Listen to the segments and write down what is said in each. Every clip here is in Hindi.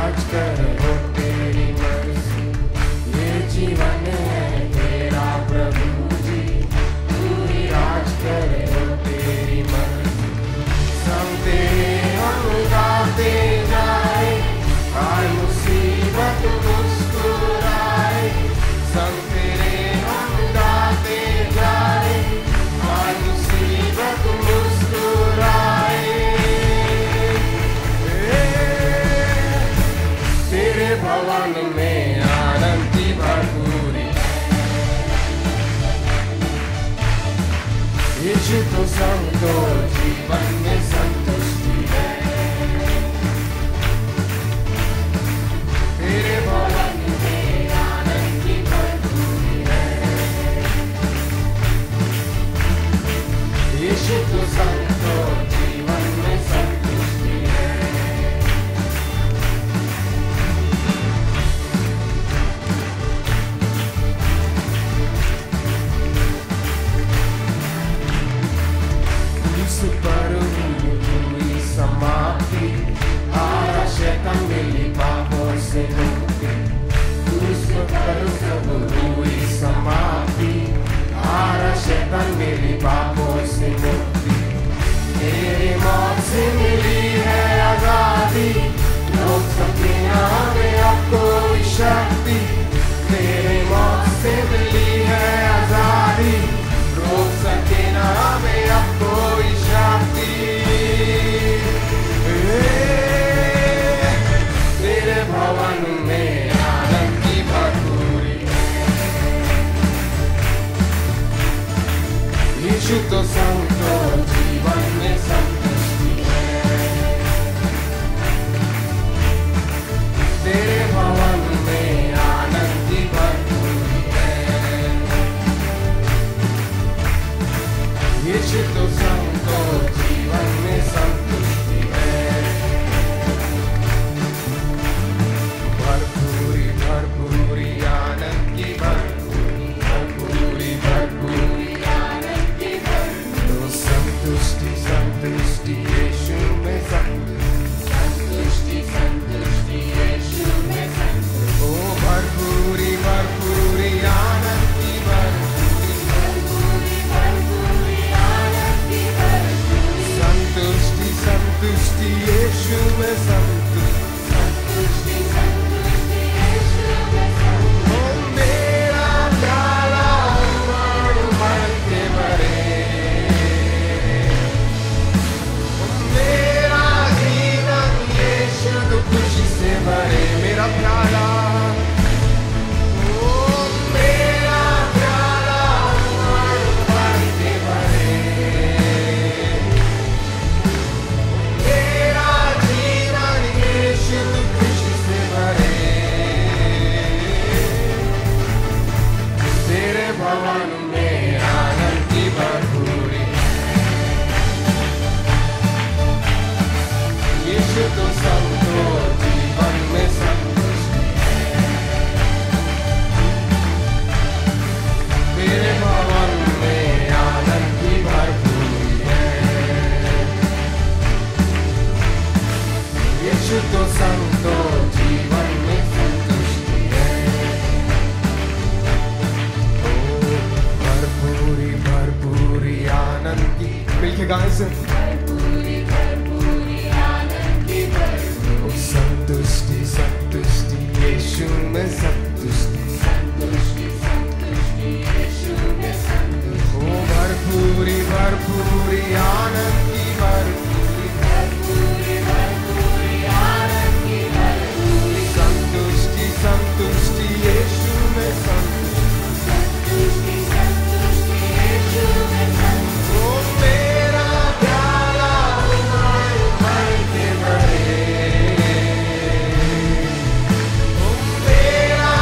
राज करे हो तेरी मर्जी, ये जीवन है तेरा प्रभु जी, तू ही राज करे हो तेरी मर्जी। संग तेरे हम गाते जाए, हर मुसीबत मुस्कुराए, संग तेरे हम गाते जाए, हर मुसीबत मुस्कुराए। तेरे भवन में आनंद की भरपूरी, यीशु तो संग तो जीवन में संतुष्टि है। तेरे भवन में आनंद की भरपूरी है, यीशु तो संग तो जीवन में संतुष्टि है। क्रूस पर हुई समाप्ति, हारा शैतान मिली पापों से मुक्ति। क्रूस पर हुई समाप्ति, हारा शैतान मिली पापों से मुक्ति। तेरी मौत से मिली है आजादी, रोक सके ना हमें अब कोई शक्ति। तेरी मौत से मिली है आजादी, रोक सके ना हमें अब कोई शक्ति। तेरे भवन में आनंद की भरपूरी, यीशु तो संग तो जीवन में संतुष्टि है। तेरे भवन में आनंद की भरपूरी है, यीशु तो संग तो जीवन में संतुष्टि है। भरपूरी भरपूरी आनंद की भरपूरी, भरपूरी भरपूरी आनंद की भरपूरी। तो संतुष्टि संतुष्टि यीशु में संतुष्टि, संतुष्टि यीशु में संतुष्टि। ओ भरपूरी भरपूरी आनंद की भरपूरी, भरपूरी भरपूरी आनंद की भरपूरी। संतुष्टि संतुष्टि यीशु में संतुष्टि, संतुष्टि संतुष्टि यीशु में संतुष्टि। ओ मेरा प्याला उमड़ के भरे, ओ मेरा जीवन यीशु तो खुशी से भरे। मेरा प्याला, ओ मेरा प्याला उमड़ के भरे, मेरा जीवन यीशु तो खुशी से भरे। तेरे भवन में आनंद की भरपूरी, यीशु तो संग तो जीवन में संतुष्टि है। तेरे भवन में आनंद की भरपूरी है, यीशु तो संग तो जीवन में संतुष्टि है। ओ भरपूरी भरपूरी आनंद की, मिलके गाएं से। भरपूरी भरपूरी आनंद की भरपूरी, ओ संतुष्टि संतुष्टि यीशु में संतुष्टि, संतुष्टि संतुष्टि यीशु में संतुष्टि। ओ भरपूरी भरपूरी आनंद की भरपूरी, भरपूरी भरपूरी आनंद की भरपूरी। संतुष्टि संतुष्टि यीशु में संतुष्टि, संतुष्टि संतुष्टि यीशु में संतुष्टि। ओ मेरा प्याला उमड़ के भरे, ओ मेरा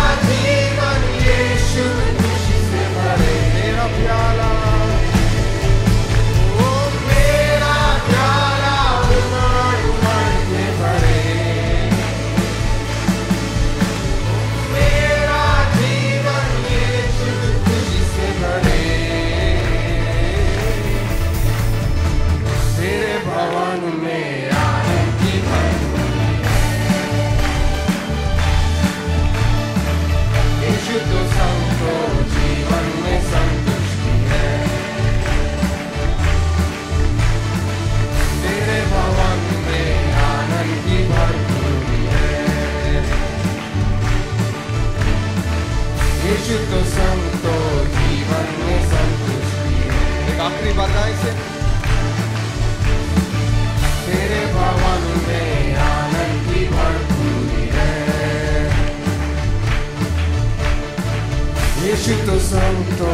Yeshuto Santo,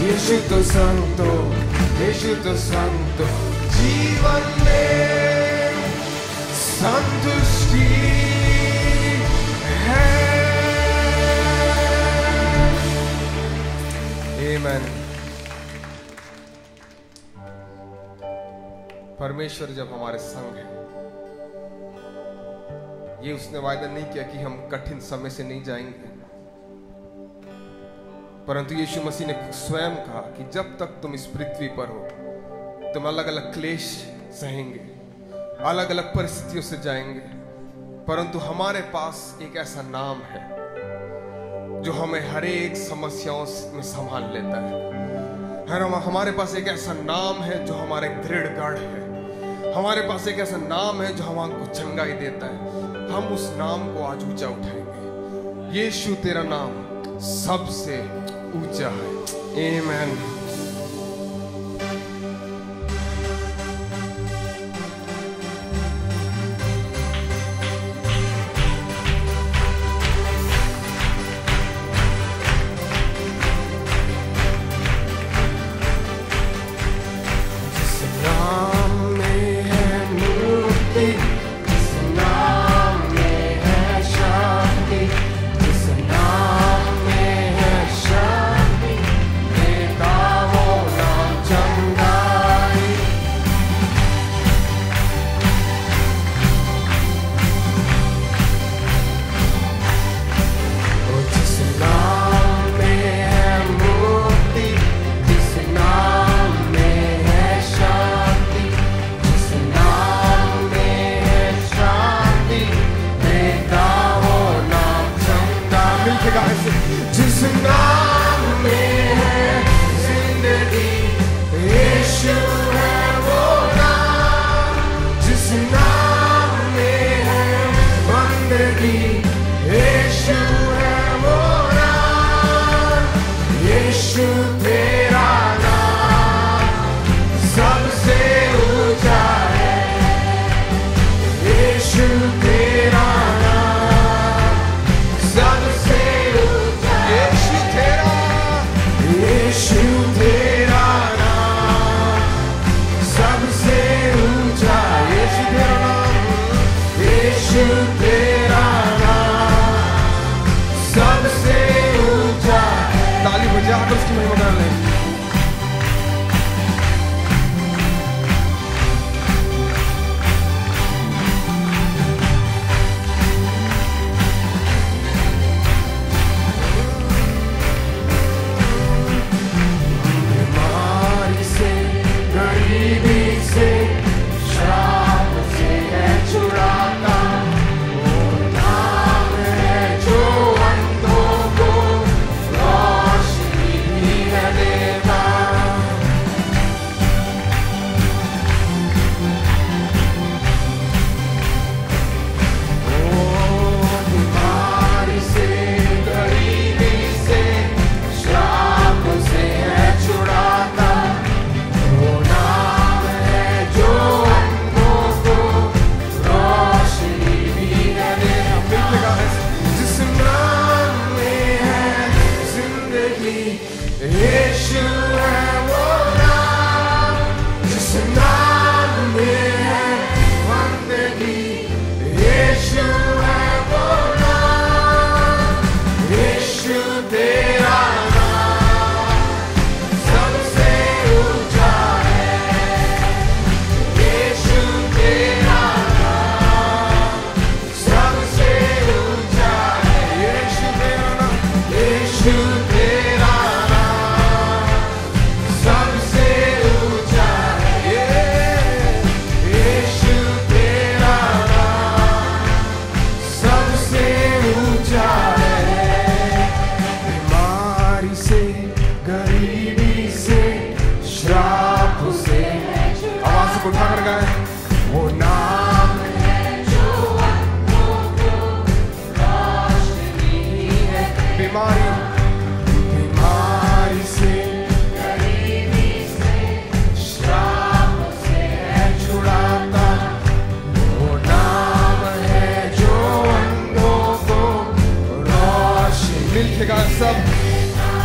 Yeshuto Santo, Yeshuto Santo, जीवन में संतुष्टि है। Amen। परमेश्वर जब हमारे संग है, ये उसने वायदा नहीं किया कि हम कठिन समय से नहीं जाएंगे, परंतु यीशु मसीह ने स्वयं कहा कि जब तक तुम इस पृथ्वी पर हो तुम अलग अलग क्लेश सहेंगे, अलग अलग परिस्थितियों से जाएंगे, परंतु हमारे पास एक ऐसा नाम है जो हमें हर एक समस्याओं में संभाल लेता है। हमारे पास एक ऐसा नाम है जो हमारे दृढ़ गढ़ है। हमारे पास एक ऐसा नाम है जो हमको चंगाई देता है। हम उस नाम को आज ऊंचा उठाएंगे। यीशु तेरा नाम सबसे ऊंचा है। आमीन।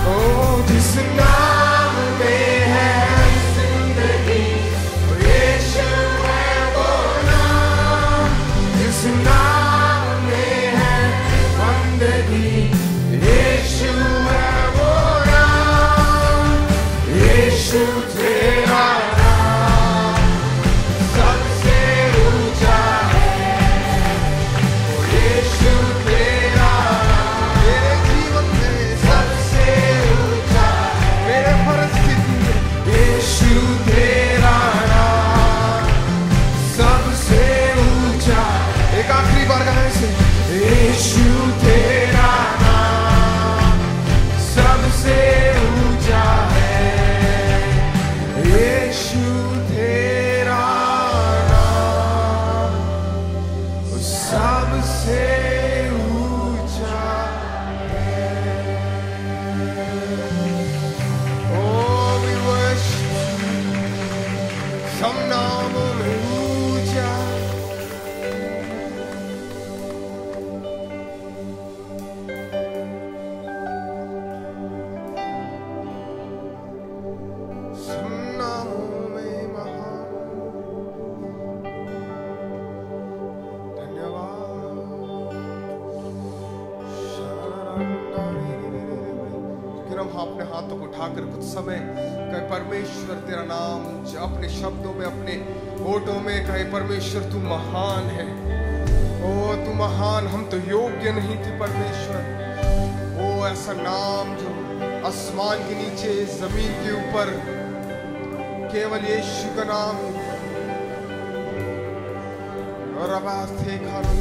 ओ जिस नाम में है जिंदगी, यीशु है वो नाम। जिस नाम में है बंदगी, यीशु है वो नाम। यीशु तेरा नाम सबसे ऊंचा है। यीशु तेरा नाम मेरे जीवन में सबसे ऊंचा है। मेरे परिस्थिति में यीशु तेरा नाम सबसे ऊंचा। एक आखिरी बार गाने से, यीशु तेरा नाम सबसे ऊंचा है। यीशु तेरा नाम सबसे ऊंचा है। Oh, we worship सब नामों में ऊंचा। सब नामों में महान। लेकिन हम अपने हाथों को उठाकर कुछ समय कहे परमेश्वर तेरा नाम अपने शब्दों में, अपने होठों में कहे परमेश्वर तू महान है। ओ तू महान, हम तो योग्य नहीं थे परमेश्वर। ओ ऐसा नाम जो आसमान के नीचे जमीन के ऊपर केवल यीशु का नाम। और आवाज थे खाना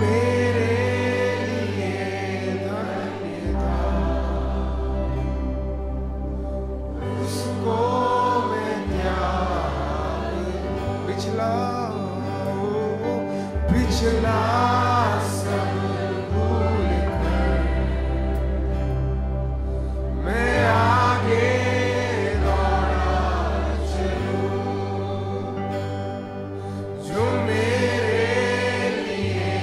मेरे लिए धन्य था, उसको मैं त्याग पिछला सब भूल कर मैं आगे दौड़ा चलूं, जो मेरे लिए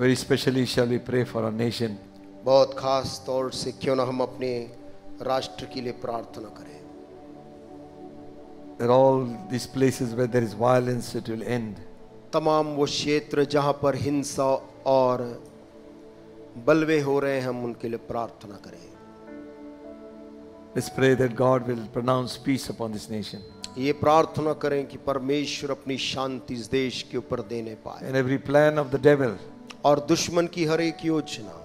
Very specially shall we pray for our nation. बहुत खास तौर से क्यों ना हम अपने राष्ट्र के लिए प्रार्थना करें। That all these places where there is violence, it will end. तमाम वो क्षेत्र जहां पर हिंसा और बलवे हो रहे हैं, हम उनके लिए प्रार्थना करें। Let's pray that God will pronounce peace upon this nation. ये प्रार्थना करें कि परमेश्वर अपनी शांति इस देश के ऊपर देने पाए And every plan of the devil और दुश्मन की हर एक योजना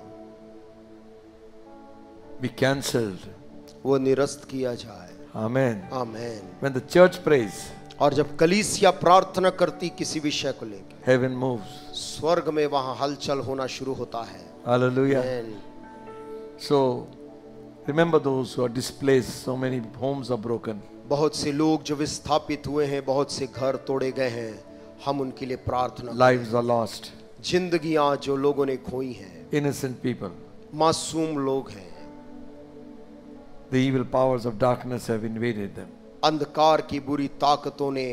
be cancelled. वो निरस्त किया जाए। Amen. Amen. When the church prays, और जब कलीसिया प्रार्थना करती किसी विषय को लेकर, heaven moves. स्वर्ग में वहां हलचल होना शुरू होता है। Hallelujah. Amen. So remember those who are displaced. So many homes are broken. बहुत से लोग जो विस्थापित हुए हैं, बहुत से घर तोड़े गए हैं, हम उनके लिए प्रार्थना करें। Lives are lost. जिंदगियां जो लोगों ने खोई हैं, Innocent people. मासूम लोग हैं, The evil powers of darkness have invaded them. अंधकार की बुरी ताकतों ने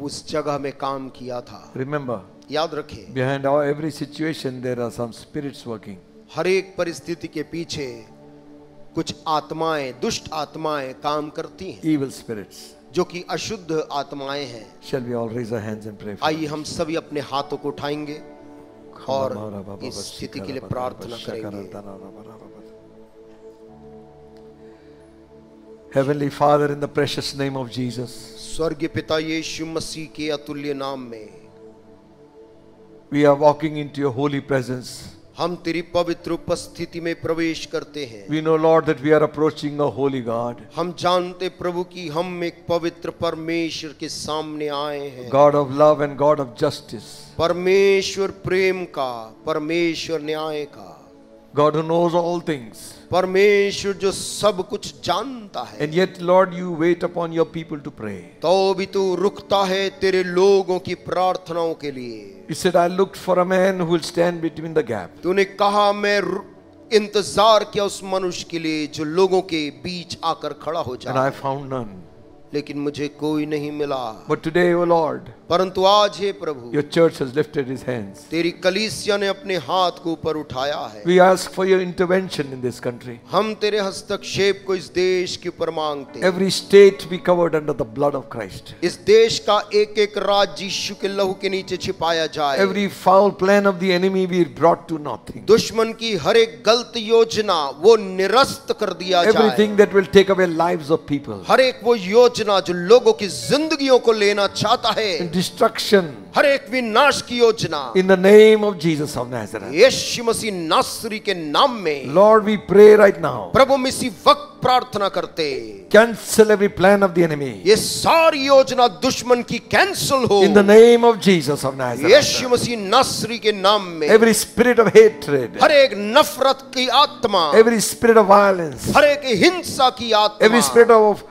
उस जगह में काम किया था। Remember, याद रखें, behind every situation there are some spirits working. हर एक परिस्थिति के पीछे कुछ आत्माएं, दुष्ट आत्माएं काम करती हैं, Evil spirits. जो कि अशुद्ध आत्माएं हैं। Shall we all raise our hands and pray for आइए हम सभी अपने हाथों को उठाएंगे और इस स्थिति के लिए प्रार्थना करेंगे। Heavenly Father, in the precious name of Jesus, स्वर्गीय पिता यीशु मसीह के अतुल्य नाम में we are walking into your holy presence. हम तेरी पवित्र उपस्थिति में प्रवेश करते हैं। We know, Lord, that we are approaching a holy God, हम जानते प्रभु कि हम एक पवित्र परमेश्वर के सामने आए हैं। God of love and God of justice, परमेश्वर प्रेम का, परमेश्वर न्याय का, God who knows all things. परमेश्वर जो सब कुछ जानता है। And yet, Lord, you wait upon your people to pray. तो भी तू रुकता है तेरे लोगों की प्रार्थनाओं के लिए। You said, I looked for a man who will stand between the gap. तूने कहा मैं इंतजार किया उस मनुष्य के लिए जो लोगों के बीच आकर खड़ा हो And I जाए, found none. लेकिन मुझे कोई नहीं मिला। But today, O Lord, परंतु आज हे प्रभु, your church has lifted his hands. तेरी कलीसिया ने अपने हाथ को ऊपर उठाया है। We ask for your intervention in this country. हम तेरे हस्तक्षेप को इस देश के ऊपर मांगते हैं। Every state be covered under the blood of Christ. इस देश का एक एक राज्य यीशु के लहू के नीचे छिपाया जाए। Every foul plan of the enemy be brought to nothing. दुश्मन की हर एक गलत योजना वो निरस्त कर दिया जाए। Everything that will take away lives of people. हर एक वो योजना जो लोगों की जिंदगियों को लेना चाहता है, And destruction. हर एक विनाश की योजना, In the name of Jesus of Nazareth. यीशु मसीह नासरी के नाम में Lord, we pray right now. प्रभु हम इसी वक्त प्रार्थना करते, Cancel every plan of the enemy. ये सारी योजना दुश्मन की कैंसिल हो In the name of Jesus of Nazareth. यीशु मसीह नासरी के नाम में। Every spirit of hatred. हर एक नफरत की आत्मा, Every spirit of violence. हर एक हिंसा की Every आत्मा, spirit of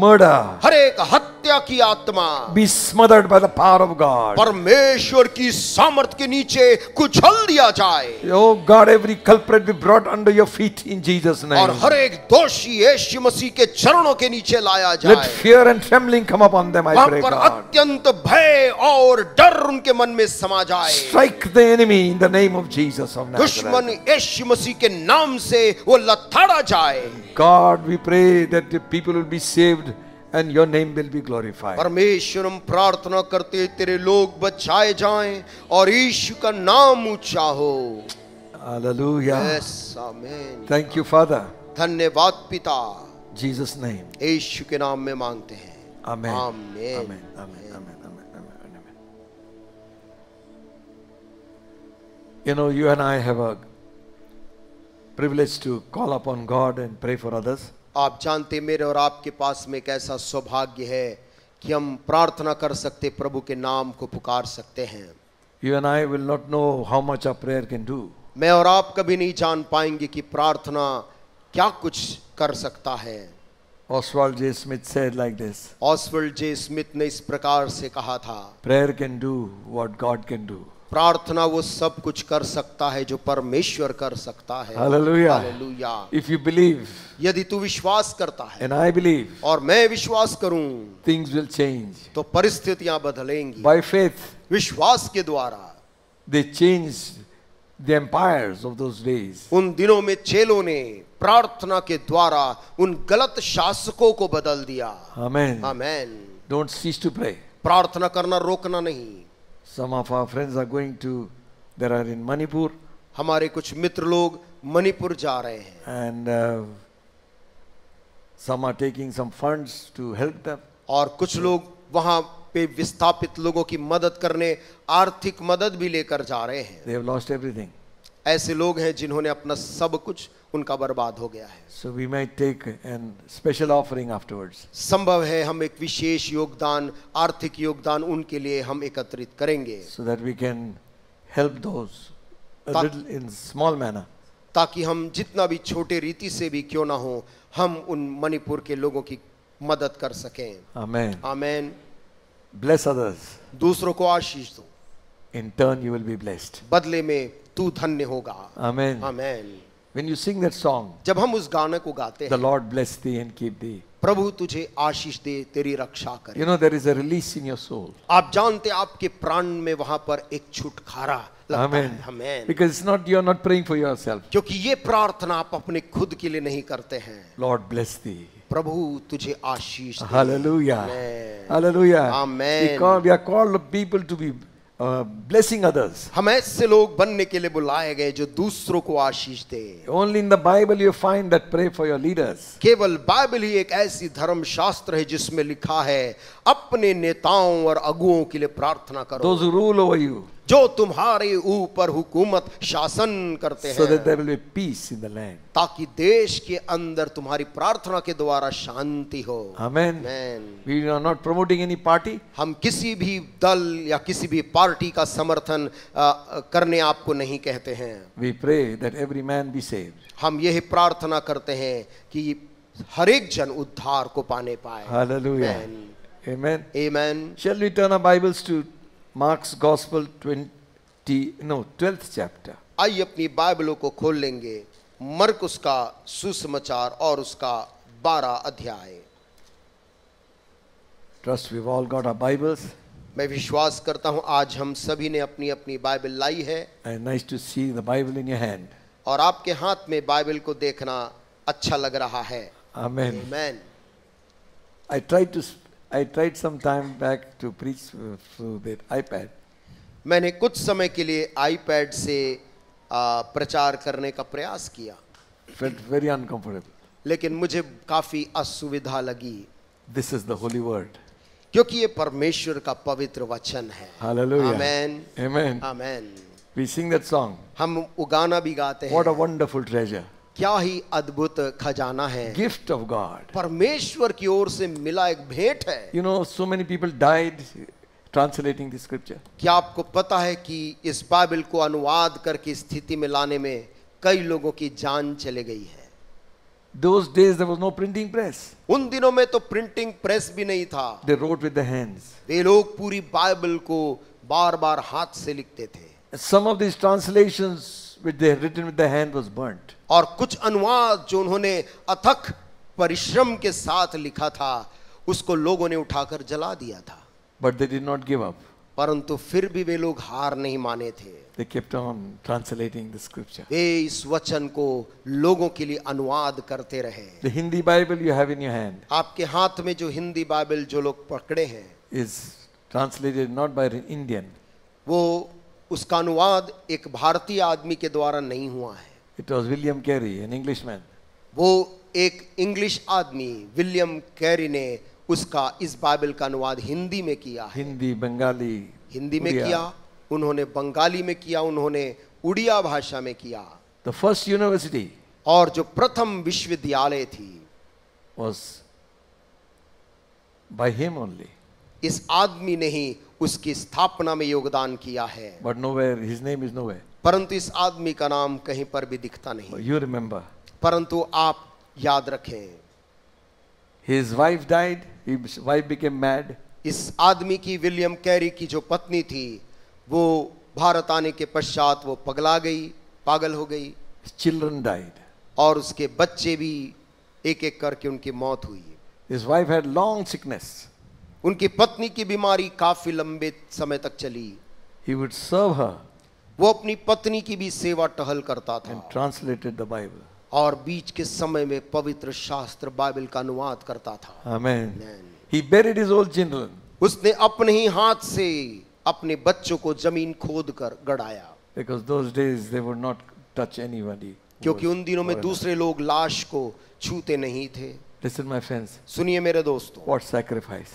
murder. हर एक हत्या की आत्मा Be smothered by the power of God. परमेश्वर की सामर्थ के नीचे कुचल दिया जाए। Oh God, every culprit be brought under your feet in Jesus' name. और हर एक दोषी यीशु मसीह के चरणों के नीचे लाया Let जाए। fear and trembling come upon them, I वहां pray, पर God. अत्यंत भय और डर उनके मन में समा जाए। Strike the enemy in the name of Jesus of दुश्मन Nazareth. यीशु मसीह के नाम से वो लथाड़ा जाए। God, we pray that the people will be saved and your name will be glorified. परमेश्वर हम प्रार्थना करते तेरे लोग बचाए जाएं और यीशु का नाम ऊंचा हो। Hallelujah. Yes, आमीन। Thank you, Father. धन्यवाद पिता, Jesus' name. यीशु के नाम में मांगते हैं। Amen. आमीन। Amen. Amen. Amen. Amen. Amen. Amen. You know, you and I have a privilege to call upon God and pray for others. आप जानते मेरे और आपके पास में एक ऐसा सौभाग्य है कि हम प्रार्थना कर सकते, प्रभु के नाम को पुकार सकते हैं। You and I will not know how much our prayer can do. मैं और आप कभी नहीं जान पाएंगे कि प्रार्थना क्या कुछ कर सकता है। Oswald J. Smith said like this. Oswald J Smith ने इस प्रकार से कहा था, Prayer can do what God can do. प्रार्थना वो सब कुछ कर सकता है जो परमेश्वर कर सकता है। Hallelujah. Hallelujah. If you believe यदि तू विश्वास करता है and I believe, और मैं विश्वास करूं, things will change. तो परिस्थितियां बदलेंगी। By faith, विश्वास के द्वारा they changed the empires of those days. उन दिनों में चेलों ने प्रार्थना के द्वारा उन गलत शासकों को बदल दिया। Amen. Amen. Don't cease to pray. प्रार्थना करना रोकना नहीं। Some of our friends are going to, they are in Manipur, हमारे कुछ मित्र लोग मणिपुर जा रहे हैं and some are taking some funds to help them. और कुछ लोग वहां पे विस्थापित लोगों की मदद करने आर्थिक मदद भी लेकर जा रहे हैं। They have lost everything. ऐसे लोग हैं जिन्होंने अपना सब कुछ उनका बर्बाद हो गया है। So we might take a special offering afterwards. संभव है हम एक विशेष योगदान, आर्थिक योगदान उनके लिए हम एकत्रित करेंगे, So that we can help those a Ta- little in small manner. ताकि हम जितना भी छोटे रीति से भी क्यों ना हो, हम उन मणिपुर के लोगों की मदद कर सकें। Amen. आमेन। Bless others. दूसरों को आशीष दो, In turn you will be blessed. बदले में तू धन्य होगा। Amen. Amen. When you sing that song, जब हम उस गाने को गाते the हैं, Lord bless thee and keep thee. प्रभु तुझे आशीष दे, तेरी रक्षा करे। You know there is a release in your soul. आप जानते आपके प्राण में वहां पर एक छुटकारा लगता Amen. है। आमेन। Because it's not, you are not praying for yourself. क्योंकि ये प्रार्थना आप अपने खुद के लिए नहीं करते हैं। Lord bless thee. प्रभु तुझे आशीष दे। Hallelujah. Amen. Hallelujah. Amen. We are called people to be blessing others. हम ऐसे लोग बनने के लिए बुलाए गए जो दूसरों को आशीष दे। Only in the Bible you find that pray for your leaders. केवल बाइबल ही एक ऐसी धर्म शास्त्र है जिसमें लिखा है अपने नेताओं और अगुओं के लिए प्रार्थना करो, Those who rule over you, जो तुम्हारे ऊपर हुकूमत शासन करते so that हैं, there will be peace in the land. ताकि देश के अंदर तुम्हारी प्रार्थना के द्वारा शांति हो। Amen. Amen. We are not promoting any party. हम किसी भी दल या किसी भी पार्टी का समर्थन करने आपको नहीं कहते हैं। We pray that every man be saved. हम यही प्रार्थना करते हैं कि हर एक जन उद्धार को पाने पाए। Hallelujah. Amen. Amen. Amen. Shall we turn our Bibles to Mark's Gospel 12th chapter. आइए अपनी बाइबलों को खोल लेंगे मरकुस का सुसमाचार और उसका 12 अध्याय। Trust we've all got our Bibles. मैं विश्वास करता हूं आज हम सभी ने अपनी अपनी बाइबल लाई है And nice to see the Bible in your hand. और आपके हाथ में बाइबल को देखना अच्छा लग रहा है। Amen. Amen. I tried some time back to preach through that iPad. मैंने कुछ समय के लिए आईपैड से प्रचार करने का प्रयास किया, Felt very uncomfortable. लेकिन मुझे काफी असुविधा लगी This is the holy word. क्योंकि ये परमेश्वर का पवित्र वचन है। Hallelujah. Amen. Amen. Amen. We sing that song. हम वो गाना भी गाते हैं। What a wonderful treasure. क्या ही अद्भुत खजाना है, Gift of God. परमेश्वर की ओर से मिला एक भेंट है। You know, so many people died translating the scripture. क्या आपको पता है कि इस बाइबल को अनुवाद करके स्थिति में लाने में कई लोगों की जान चली गई है। Those days there was no printing press. उन दिनों में तो प्रिंटिंग प्रेस भी नहीं था। They wrote with their hands. वे लोग पूरी बाइबल को बार बार हाथ से लिखते थे। Some of these translations which they had written with their hand was burnt. और कुछ अनुवाद जो उन्होंने अथक परिश्रम के साथ लिखा था उसको लोगों ने उठाकर जला दिया था। But they did not give up. परंतु फिर भी वे लोग हार नहीं माने थे। They kept on translating the scripture. वे इस वचन को लोगों के लिए अनुवाद करते रहे। The Hindi Bible you have in your hand आपके हाथ में जो हिंदी बाइबल जो लोग पकड़े हैं is translated not by an Indian. वो उसका अनुवाद एक भारतीय आदमी के द्वारा नहीं हुआ है। It was William Carey, an Englishman. वो एक इंग्लिश आदमी विलियम कैरी ने उसका इस बाइबल का अनुवाद हिंदी में किया है। Hindi, Bengali, हिंदी में Udiya. किया, उन्होंने बंगाली में किया, उन्होंने उड़िया भाषा में किया। The first university और जो प्रथम विश्वविद्यालय थी was by him only. इस आदमी ने ही उसकी स्थापना में योगदान किया है। But nowhere, his name is nowhere. परंतु इस आदमी का नाम कहीं पर भी दिखता नहीं। You remember. परंतु आप याद रखें, His wife died, his wife became mad. इस आदमी की विलियम कैरी की जो पत्नी थी वो भारत आने के पश्चात वो पगला गई, पागल हो गई। His children died. और उसके बच्चे भी एक एक करके उनकी मौत हुई। His wife had long sickness. उनकी पत्नी की बीमारी काफी लंबे समय तक चली। He would serve her वो अपनी पत्नी की भी सेवा टहल करता था and translated the Bible. और बीच के समय में पवित्र शास्त्र बाइबल का अनुवाद करता था। Amen. Amen. He buried his own children. उसने अपने ही हाथ से अपने बच्चों को जमीन खोद कर गड़ाया, Because those days they would not touch anybody. क्योंकि उन दिनों में दूसरे लोग लाश को छूते नहीं थे। Listen, my friends, सुनिए मेरे दोस्तों, what sacrifice.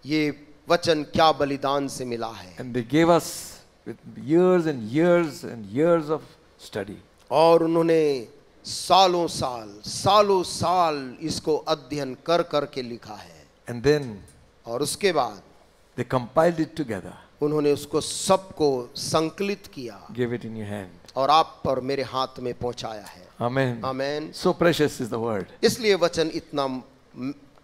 ये वचन क्या बलिदान से मिला है। And they gave us with years and years and years of study. और उन्होंने सालों साल इसको अध्ययन कर कर के लिखा है। And then और उसके बाद they compiled it together, उन्होंने उसको सबको संकलित किया gave it in your hand. और आप पर मेरे हाथ में पहुंचाया है। Amen. Amen. So precious is the word. इसलिए वचन इतना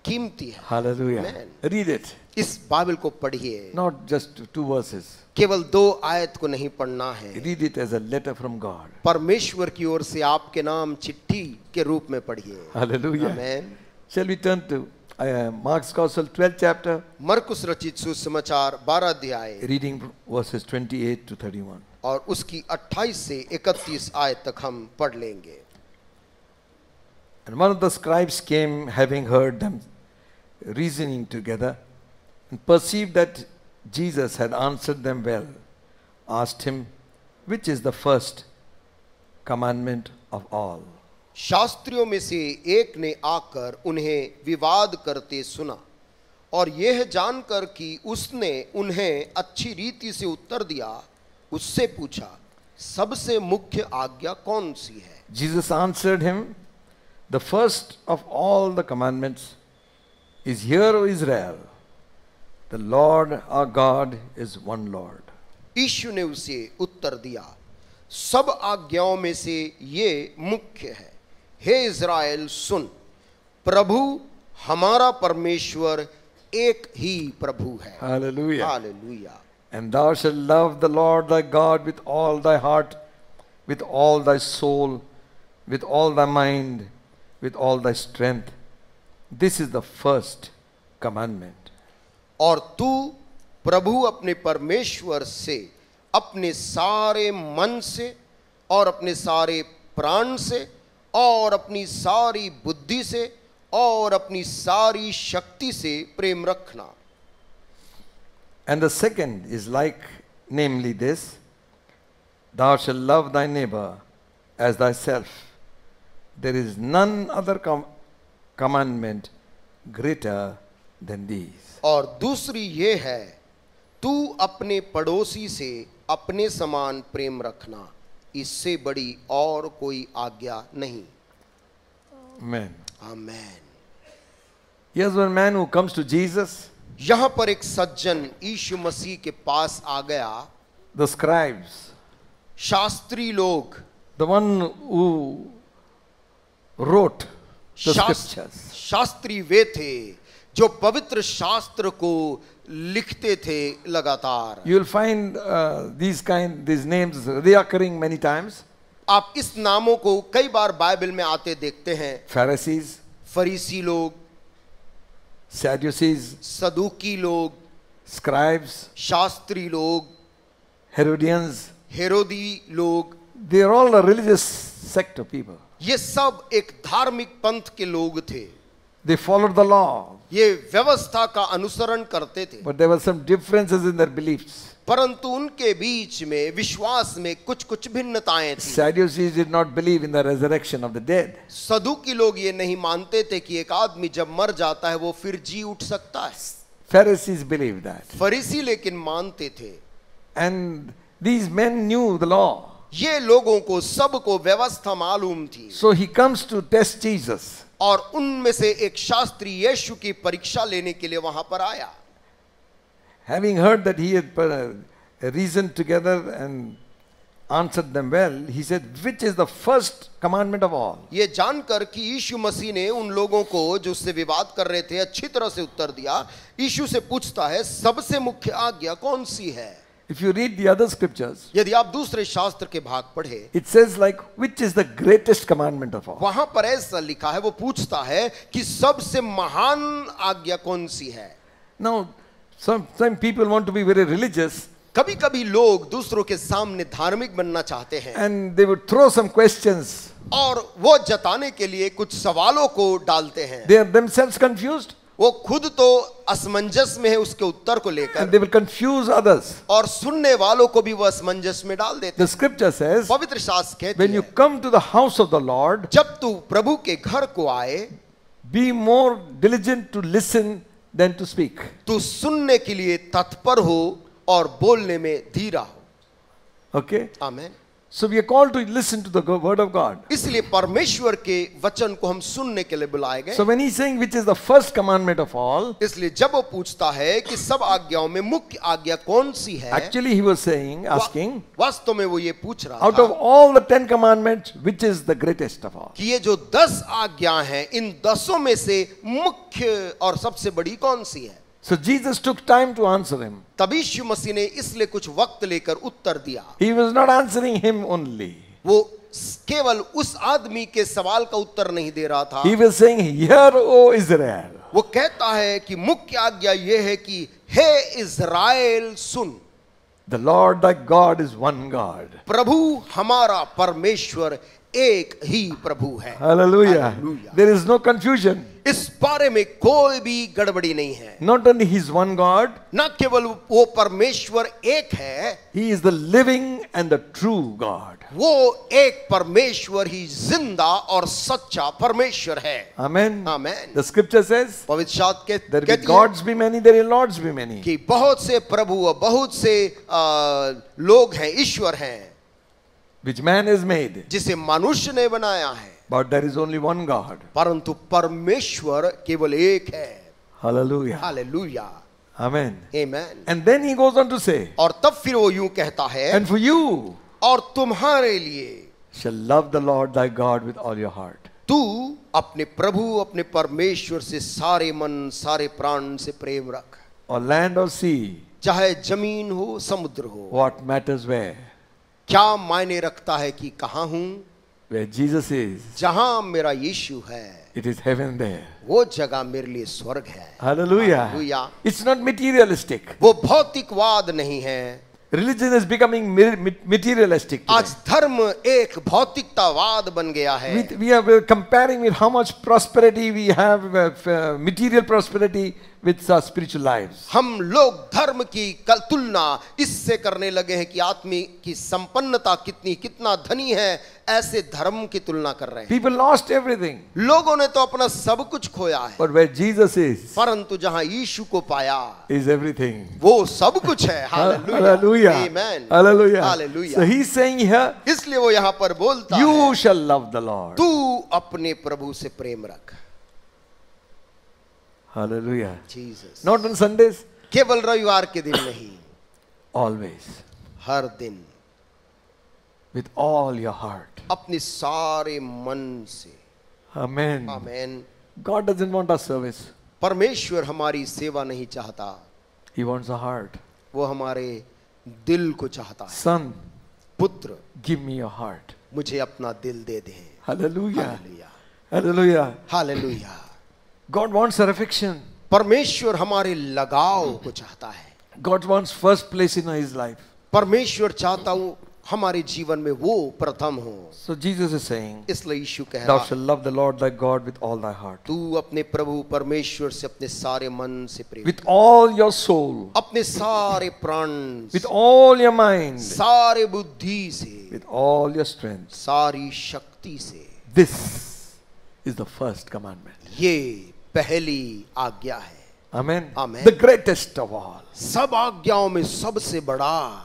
कीमती है। Hallelujah. Amen. Read it. इस बाइबल को पढ़िए, Not just 2 verses. केवल 2 आयत को नहीं पढ़ना है, Read it as a letter from God. परमेश्वर की ओर से आपके नाम चिट्ठी के रूप में पढ़िए। Hallelujah. Amen. Shall we turn to Mark's Gospel 12th chapter, मरकुस रचित सुसमाचार 12 अध्याय reading verses 28 to 31. और उसकी 28 से 31 आयत तक हम पढ़ लेंगे। And one of the scribes came, having heard them reasoning together, and perceived that Jesus had answered them well, asked him, which is the first commandment of all? शास्त्रियों में से एक ने आकर उन्हें विवाद करते सुना और यह जानकर कि उसने उन्हें अच्छी रीति से उत्तर दिया, उससे पूछा, सबसे मुख्य आज्ञा कौन सी है? Jesus answered him, the first of all the commandments is, Hear, O Israel, the Lord our God is one Lord. यीशु ने उसे उत्तर दिया, सब आज्ञाओं में से ये मुख्य है, हे इज़राइल सुन, प्रभु हमारा परमेश्वर एक ही प्रभु है। Hallelujah. Hallelujah. And thou shalt love the Lord thy God with all thy heart, with all thy soul, with all thy mind, with all thy strength. This is the first commandment. और तू प्रभु अपने परमेश्वर से अपने सारे मन से और अपने सारे प्राण से और अपनी सारी बुद्धि से और अपनी सारी शक्ति से प्रेम रखना। And the second is like, namely this, thou shalt love thy neighbor as thyself. There is none other commandment greater than these. और दूसरी ये है, तू अपने पड़ोसी से अपने समान प्रेम रखना, इससे बड़ी और कोई आज्ञा नहीं। Amen. Amen. Here's one man who comes to Jesus. यहां पर एक सज्जन यीशु मसीह के पास आ गया। The scribes, शास्त्री लोग, the one who wrote the scriptures. Shastri वे थे जो पवित्र शास्त्र को लिखते थे लगातार। You will find these names reoccurring many times. आप इस नामों को कई बार बाइबल में आते देखते हैं। Pharisees, फरीसी लोग, Sadducees, सदूकी लोग, scribes, शास्त्री लोग, Herodians. हेरोदी लोग, They are all a religious sect of people. ये सब एक धार्मिक पंथ के लोग थे। They followed the law, ये व्यवस्था का अनुसरण करते थे, but there were some differences in their beliefs. परंतु उनके बीच में विश्वास में कुछ कुछ भिन्नताएं थी। Sadducees did not believe in the resurrection of the dead. सदूकी लोग ये नहीं मानते थे कि एक आदमी जब मर जाता है वो फिर जी उठ सकता है। Pharisees believed that. फरीसी लेकिन मानते थे। And these men knew the law. ये लोगों को सबको व्यवस्था मालूम थी। So he comes to test Jesus. और उनमें से एक शास्त्री यीशु की परीक्षा लेने के लिए वहां पर आया। Having heard that he had reasoned together and answered them well, he said, which is the first commandment of all? ये जानकर कि यीशु मसीह ने उन लोगों को जो उससे विवाद कर रहे थे अच्छी तरह से उत्तर दिया, यीशु से पूछता है, सबसे मुख्य आज्ञा कौन सी है? If you read the other scriptures, यदि आप दूसरे शास्त्र के भाग पढ़े, it says like, which is the greatest commandment of all? वहां पर ऐसा लिखा है, वो पूछता है कि सबसे महान आज्ञा कौन सी है? Now, some people want to be very religious कभी कभी लोग दूसरों के सामने धार्मिक बनना चाहते हैं and they would throw some questions. और वो जताने के लिए कुछ सवालों को डालते हैं। They are themselves confused वो खुद तो असमंजस में है उसके उत्तर को and लेकर, they will confuse others. और सुनने वालों को भी वो असमंजस में डाल देते The scripture says, हैं। पवित्र शास्त्र कहती when you है, come to the house of the Lord, जब तू प्रभु के घर को आए be more diligent to listen than to speak. तू सुनने के लिए तत्पर हो और बोलने में धीरा हो। Okay? आमीन। So we are called to listen to the word of God. इसलिए परमेश्वर के वचन को हम सुनने के लिए बुलाए गए। So when he's saying which is the first commandment of all, इसलिए जब वो पूछता है कि सब आज्ञाओं में मुख्य आज्ञा कौन सी है, actually he was saying, asking, वास्तव में वो ये पूछ रहा out of था all the 10 commandments, which is the greatest of all? कि ये जो 10 आज्ञा हैं, इन 10 में से मुख्य और सबसे बड़ी कौन सी है। So Jesus took time to answer him. तभी यीशु मसीह ने इसलिए कुछ वक्त लेकर उत्तर दिया। He was not answering him only. वो केवल उस आदमी के सवाल का उत्तर नहीं दे रहा था, He was saying, hear, O Israel. वो कहता है कि मुख्य आज्ञा ये है कि हे इज़राइल सुन, The Lord thy God is one God. प्रभु हमारा परमेश्वर एक ही प्रभु है। Hallelujah. Hallelujah. There is no confusion. इस बारे में कोई भी गड़बड़ी नहीं है। Not only He is one God, न केवल वो परमेश्वर एक है, He is the living and the true God. वो एक परमेश्वर ही जिंदा और सच्चा परमेश्वर है। Amen. आमीन। The scripture says, पवित्र शास्त्र there will be कहती है gods be many, there will lords be many. कि बहुत से प्रभु और बहुत से लोग हैं, ईश्वर हैं, Which man is made. जिसे मनुष्य ने बनाया है, But there is only one God. परंतु परमेश्वर केवल एक है। Hallelujah. हालेलुया। Amen. आमीन। And then he goes on to say, और तब फिर वो यूं कहता है, and for you और तुम्हारे लिए shall love the Lord thy God with all your heart. तू अपने प्रभु अपने परमेश्वर से सारे मन सारे प्राण से प्रेम रख, Or land or sea, चाहे जमीन हो समुद्र हो। what matters where? क्या मायने रखता है कि कहाँ हूँ, Where Jesus is, जहाँ मेरा यीशु है it is heaven there. वो जगह मेरे लिए स्वर्ग है। Hallelujah. Hallelujah. It's not materialistic. वो भौतिकवाद नहीं है। Religion is becoming materialistic today. आज धर्म एक भौतिकतावाद बन गया है। We are comparing with how much prosperity we have, material prosperity, with our spiritual lives. हम लोग धर्म की तुलना इससे करने लगे हैं कि आत्मी की संपन्नता कितना धनी है, ऐसे धर्म की तुलना कर रहे हैं। People lost everything. लोगों ने तो अपना सब कुछ खोया है, But where Jesus is, परंतु जहां यीशु को पाया is everything. वो सब कुछ है। Hallelujah. Amen. Hallelujah. Hallelujah. So he's saying here, इसलिए वो यहाँ पर बोलता you है, shall love the Lord. तू अपने प्रभु से प्रेम रख। Hallelujah. Jesus. Not on Sundays, केवल रविवार के दिन नहीं, always. हर दिन With all your heart. अपने सारे मन से। Amen. आमीन। God doesn't want our service. परमेश्वर हमारी सेवा नहीं चाहता, He wants our heart. वो हमारे दिल को चाहता है। Son, पुत्र give me your heart. मुझे अपना दिल दे दे। Hallelujah. Hallelujah. Hallelujah. Hallelujah. God wants our affection. परमेश्वर हमारे लगाव को चाहता है। God wants first place in his life. परमेश्वर चाहता हूँ हमारे जीवन में वो प्रथम हो। So Jesus is saying, इसलिए यीशु कह thou रहा shalt love the Lord thy God with all thy heart, तू अपने प्रभु परमेश्वर से अपने सारे मन से प्रेम, with all your soul, अपने सारे प्राण with all your mind, सारे बुद्धि से, with all your strength. सारी शक्ति से। This is the first commandment. ये पहली आज्ञा है। Amen. Amen. The greatest of all. सब आज्ञाओं में सबसे बड़ा।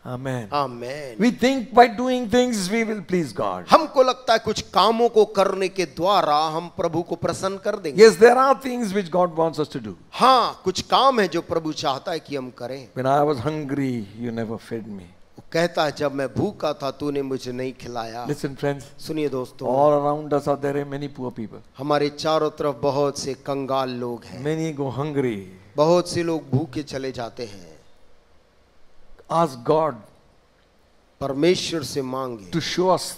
Amen. Amen. We think by doing things we will please God. हमको लगता है कुछ कामों को करने के द्वारा हम प्रभु को प्रसन्न कर देंगे। Yes, there are things which God wants us to do. हाँ, कुछ काम है जो प्रभु चाहता है कि हम करें। When I was hungry, you never fed me. वो कहता है जब मैं भूखा था तूने मुझे नहीं खिलाया। Listen, friends, सुनिए दोस्तों, all around us are there many poor people. हमारे चारों तरफ बहुत से कंगाल लोग हैं। Many go hungry. बहुत से लोग भूखे चले जाते हैं। Ask God परमेश्वर से मांगे to show us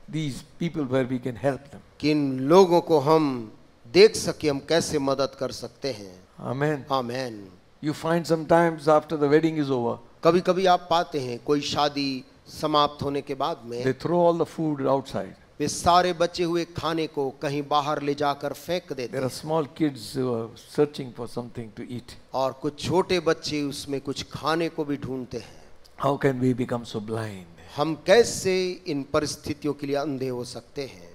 these people where we can help them. कि इन लोगों को हम देख सके हम कैसे मदद कर सकते हैं। Amen. Amen. You find sometimes after the wedding is over, कभी कभी आप पाते हैं कोई शादी समाप्त होने के बाद में they throw all the food outside. वे सारे बचे हुए खाने को कहीं बाहर ले जाकर फेंक देते There are हैं small kids who are searching for something to eat. और कुछ छोटे बच्चे उसमें कुछ खाने को भी ढूंढते हैं। How can we become so blind? हम कैसे इन परिस्थितियों के लिए अंधे हो सकते हैं?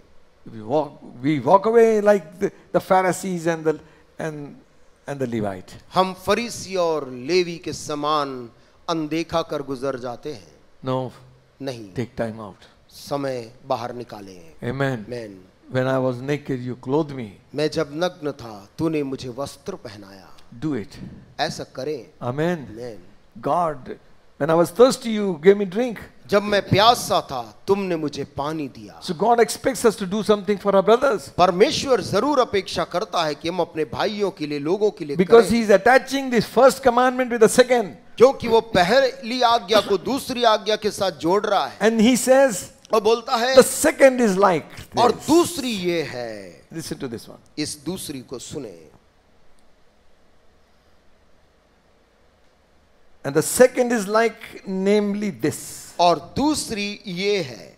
We walk away like the Pharisees and the Levite. हम फरीसी और लेवी के समान अनदेखा कर गुजर जाते हैं। No, नहीं, take time out. समय बाहर निकालें। Amen. आमीन। When I was naked, you clothed me. मैं जब नग्न था तूने मुझे वस्त्र पहनाया। Do it. ऐसा करें। Amen. आमीन। God, when I was thirsty, you gave me drink. जब मैं प्यासा था तुमने मुझे पानी दिया। So God expects us to do something for our brothers. परमेश्वर जरूर अपेक्षा करता है कि हम अपने भाइयों के लिए, लोगों के लिए Because करें। He is attaching this first commandment with the second. क्योंकि वो पहली आज्ञा को दूसरी आज्ञा के साथ जोड़ रहा है And He says, और बोलता है the second is like और this. दूसरी ये है। Listen to this one. इस दूसरी को सुने। And the second is like, namely this. और दूसरी ये है,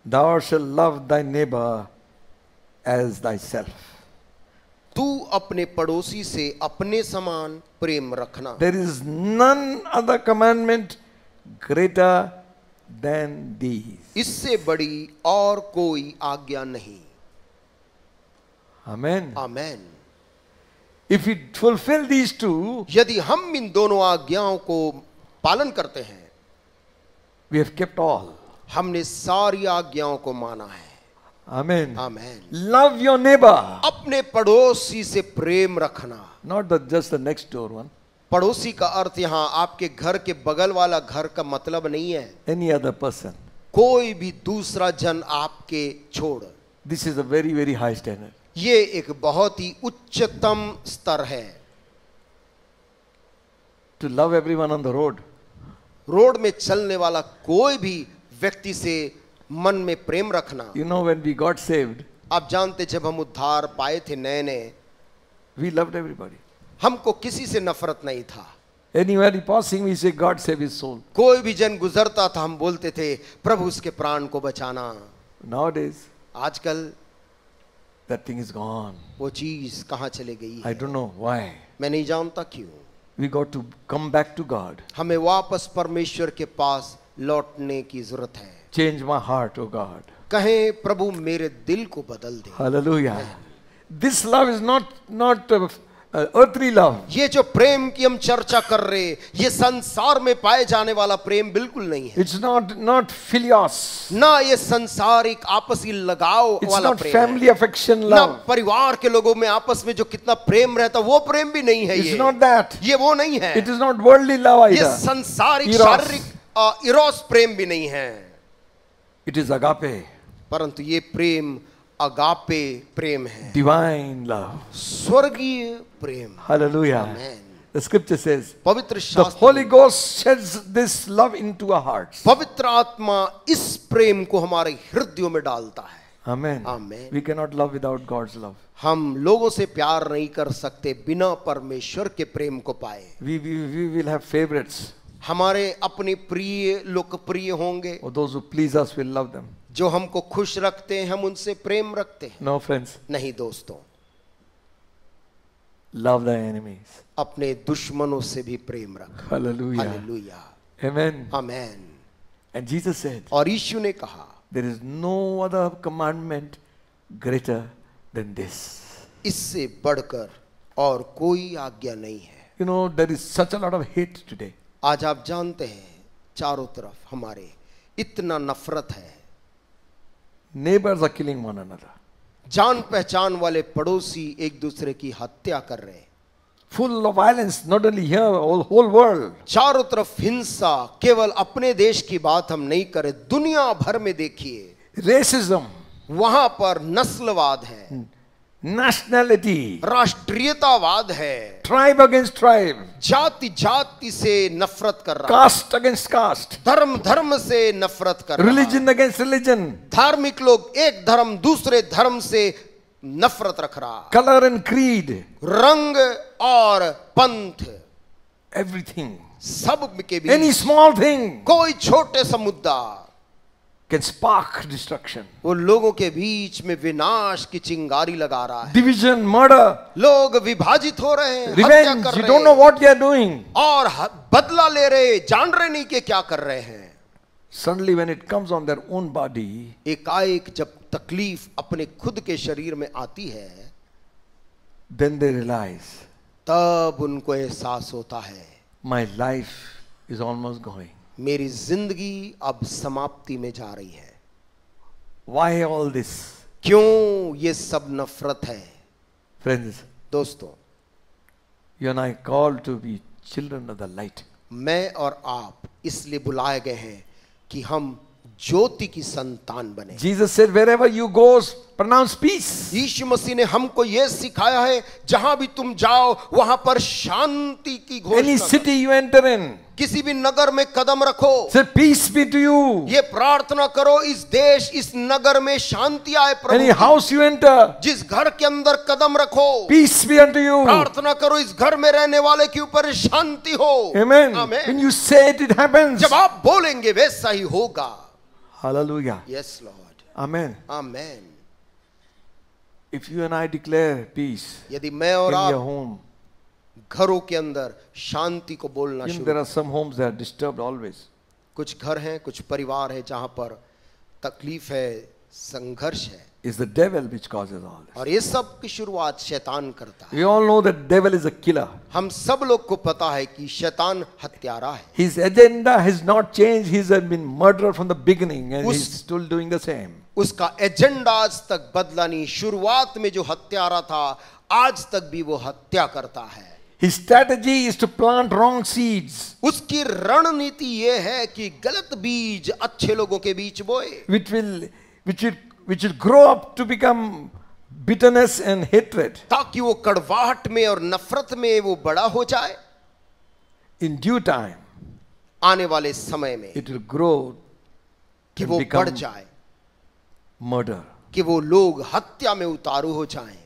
Thou shalt love thy neighbor as thyself. तू अपने पड़ोसी से अपने समान प्रेम रखना। There is none other commandment greater than these. इससे बड़ी और कोई आज्ञा नहीं। Amen. Amen. If we fulfill these two, यदि हम इन दोनों आज्ञाओं को पालन करते हैं, we have kept all. हमने सारी आज्ञाओं को माना है। Amen. Amen. Love your neighbor. अपने पड़ोसी से प्रेम रखना। Not just the next door one. पड़ोसी का अर्थ यहाँ आपके घर के बगल वाला घर का मतलब नहीं है। Any other person. कोई भी दूसरा जन आपके छोड़। This is a very, very high standard. ये एक बहुत ही उच्चतम स्तर है। To love everyone on the road. Road में चलने वाला कोई भी व्यक्ति से मन में प्रेम रखना। You know, when we got saved, आप जानते जब हम उद्धार पाए थे नए नए, we loved everybody. हमको किसी से नफरत नहीं था। Anybody passing, we say, God save his soul. कोई भी जन गुजरता था हम बोलते थे प्रभु उसके प्राण को बचाना। Nowadays, आजकल that thing is gone. वो चीज कहाँ चले गई I है? don't know why. मैं नहीं जानता क्यों। We got to come back to God. हमें वापस परमेश्वर के पास लौटने की जरूरत है। Change my heart, oh God. कहें प्रभु मेरे दिल को बदल दे। Hallelujah. This love is not earthly love. ये जो प्रेम की हम चर्चा कर रहे, ये संसार में पाए जाने वाला प्रेम बिल्कुल नहीं है। It's not philios. ना ये संसारिक आपसी लगाव It's वाला not प्रेम family है। affection ना love. परिवार के लोगों में आपस में जो कितना प्रेम रहता वो प्रेम भी नहीं है। It's not that. ये वो नहीं है। It is not worldly love ये either. संसारिक Eros. शारीरिक इरोस प्रेम भी नहीं है, It is agape, परंतु ये प्रेम अगापे प्रेम है, divine love. स्वर्गीय प्रेम। Hallelujah. Amen. The scripture says, पवित्र the शास्त्र, Holy Ghost sheds this love into our hearts. पवित्र आत्मा इस प्रेम को हमारे हृदयों में डालता है। Amen. Amen. We cannot love without God's love. हम लोगों से प्यार नहीं कर सकते बिना परमेश्वर के प्रेम को पाए। We will have favorites. हमारे अपने प्रिय लोकप्रिय होंगे, Or those who please us will love them. जो हमको खुश रखते हैं हम उनसे प्रेम रखते हैं। No, friends. नहीं दोस्तों, Love thy enemies. अपने दुश्मनों से भी प्रेम रख। Hallelujah. Hallelujah, Amen. Amen. And Jesus said, और यीशु ने कहा, there is no other commandment greater than this. इससे बढ़कर और कोई आज्ञा नहीं है। You know, there is such a lot of hate today. आज आप जानते हैं चारों तरफ हमारे इतना नफरत है। Neighbors are killing one another. जान पहचान वाले पड़ोसी एक दूसरे की हत्या कर रहे हैं। Full of violence, not only here, whole world. चारों तरफ हिंसा, केवल अपने देश की बात हम नहीं करें, दुनिया भर में देखिए Racism, वहां पर नस्लवाद है, nationality, राष्ट्रीयतावाद है, tribe against tribe, जाति जाति से नफरत कर रहा है, caste against caste, धर्म धर्म से नफरत कर रहा है, religion against religion, धार्मिक लोग एक धर्म दूसरे धर्म से नफरत रख रहा, color and creed. रंग और पंथ, everything, सब के any बीच small thing कोई छोटे सा मुद्दा can spark destruction. वो लोगों के बीच में विनाश की चिंगारी लगा रहा है। Division, murder, लोग विभाजित हो रहे हैं, हत्या revenge, कर you रहे don't know हैं what they are doing. और बदला ले रहे, जान रहे नहीं कि क्या कर रहे हैं। Suddenly when it comes on their own body, एकाएक जब तकलीफ अपने खुद के शरीर में आती है, then they realize, तब उनको एहसास होता है my life is almost going. मेरी जिंदगी अब समाप्ति में जा रही है। Why all this? क्यों ये सब नफरत है? Friends, दोस्तों, you and I called to be children of the light. मैं और आप इसलिए बुलाए गए हैं कि हम ज्योति की संतान बने। Jesus said, wherever you go, pronounce peace. यीशु मसीह ने हमको यह सिखाया है, जहां भी तुम जाओ वहां पर शांति की Any घोषणा city you enter in, किसी भी नगर में कदम रखो, say peace be to you. ये प्रार्थना करो, इस देश, इस नगर में शांति आए प्रभु Any की। house you enter, जिस घर के अंदर कदम रखो, peace be unto you. प्रार्थना करो, इस घर में रहने वाले के ऊपर शांति हो। Amen. Amen. When you say it, it happens. जब आप बोलेंगे वैसा ही होगा। Hallelujah. Yes Lord, Amen. Amen. If you and I declare peace यदि मैं in और your आप home, घरों के अंदर शांति को बोलना even शुरू, there are some homes that are disturbed always. कुछ घर हैं, कुछ परिवार है जहां पर तकलीफ है, संघर्ष है, It's the devil which causes all this. और ये सब की शुरुआत शैतान करता है। We all know that devil is a killer. हम सब लोग को पता है कि शैतान हत्यारा है। His agenda has not changed. He's been murderer from the beginning and he's still doing the same. उसका एजेंडा आज तक बदला नहीं। शुरुआत में जो हत्यारा था, आज तक भी वो हत्या करता है। His strategy is to plant wrong seeds, उसकी रणनीति ये है कि गलत बीज अच्छे लोगों के बीच बोए, which will grow up to become bitterness and hatred. ताकि वो कड़वाहट में और नफरत में वो बड़ा हो जाए। In due time, आने वाले समय में it will grow कि and वो become बढ़ जाए, murder. कि वो लोग हत्या में उतारू हो जाएं।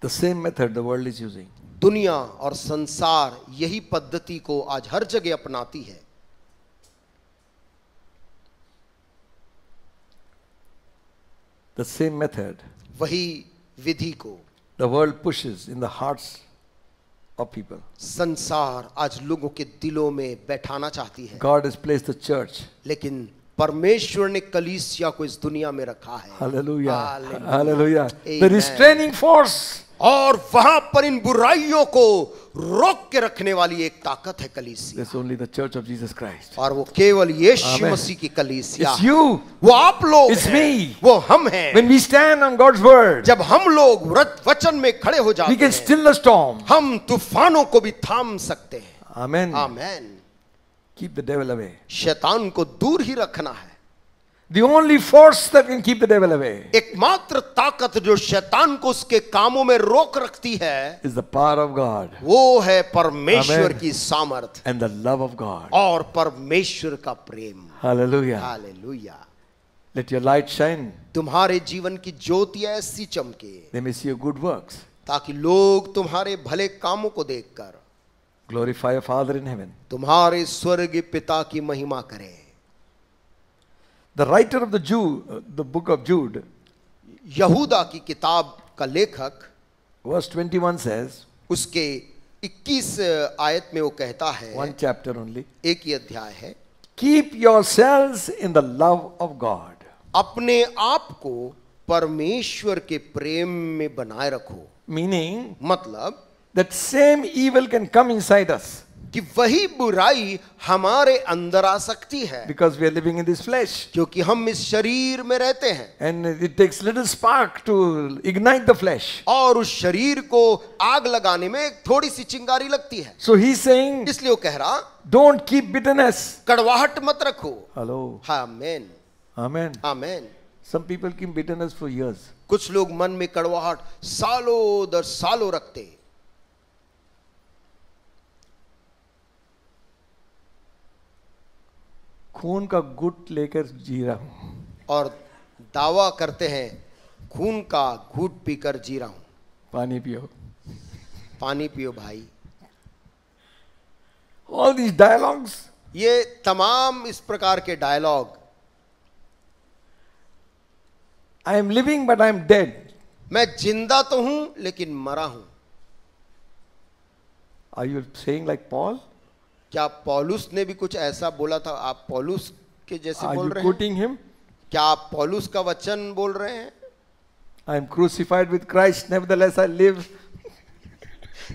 The same method the world is using. दुनिया और संसार यही पद्धति को आज हर जगह अपनाती है। The same method वही विधि को the world pushes in the hearts of people. संसार आज लोगों के दिलों में बैठाना चाहती है, God has placed the church. लेकिन परमेश्वर ने कलीसिया को इस दुनिया में रखा है। Hallelujah. Hallelujah. Hallelujah. The Amen. restraining force. और वहां पर इन बुराइयों को रोक के रखने वाली एक ताकत है कलीसिया, That's only the church of Jesus Christ. और वो केवल यीशु Amen. मसीह की कलीसिया It's है। you. वो आप लोग It's हैं, me. वो हम हैं। When we stand on God's word, जब हम लोग वचन में खड़े हो we जाते can हैं, still the storm. हम तूफानों को भी थाम सकते हैं। Amen. Amen. Keep the devil away. शैतान को दूर ही रखना है। The only force that can keep the devil away एकमात्र ताकत जो शैतान को उसके कामों में रोक रखती है, is the power of God वो है परमेश्वर Amen. की सामर्थ and the love of God. और परमेश्वर का प्रेम। Hallelujah. Hallelujah. Let your light shine. तुम्हारे जीवन की ज्योति ऐसी चमके They may see your good works. ताकि लोग तुम्हारे भले कामों को देखकर Glorify your Father in heaven. तुम्हारे स्वर्गीय पिता की महिमा करें। The writer of the book of Jude, यहूदा की किताब का लेखक verse 21 says, उसके 21 आयत में वो कहता है, one chapter only, एक ही अध्याय है, keep yourselves in the love of God. अपने आप को परमेश्वर के प्रेम में बनाए रखो। Meaning मतलब that same evil can come inside us कि वही बुराई हमारे अंदर आ सकती है, because we are living in this flesh. क्योंकि हम इस शरीर में रहते हैं And it takes little spark to ignite the flesh. और उस शरीर को आग लगाने में थोड़ी सी चिंगारी लगती है। So he's saying, इसलिए वो कह रहा, don't keep bitterness. कड़वाहट मत रखो। Hello. Amen, Amen. Amen. Some people keep bitterness for years. कुछ लोग मन में कड़वाहट सालों दर सालों रखते, खून का घुट लेकर जी रहा हूं. और दावा करते हैं खून का घूंट पीकर जी रहा हूं। पानी पियो. पानी पियो भाई। All these dialogues. ये तमाम इस प्रकार के dialogue, I am living but I am dead. मैं जिंदा तो हूं लेकिन मरा हूं। Are you saying like Paul? क्या पौलुस ने भी कुछ ऐसा बोला था? आप पौलुस के जैसे Are बोल you रहे हैं? quoting him? क्या आप पौलुस का वचन बोल रहे हैं? I am crucified with Christ, nevertheless I live.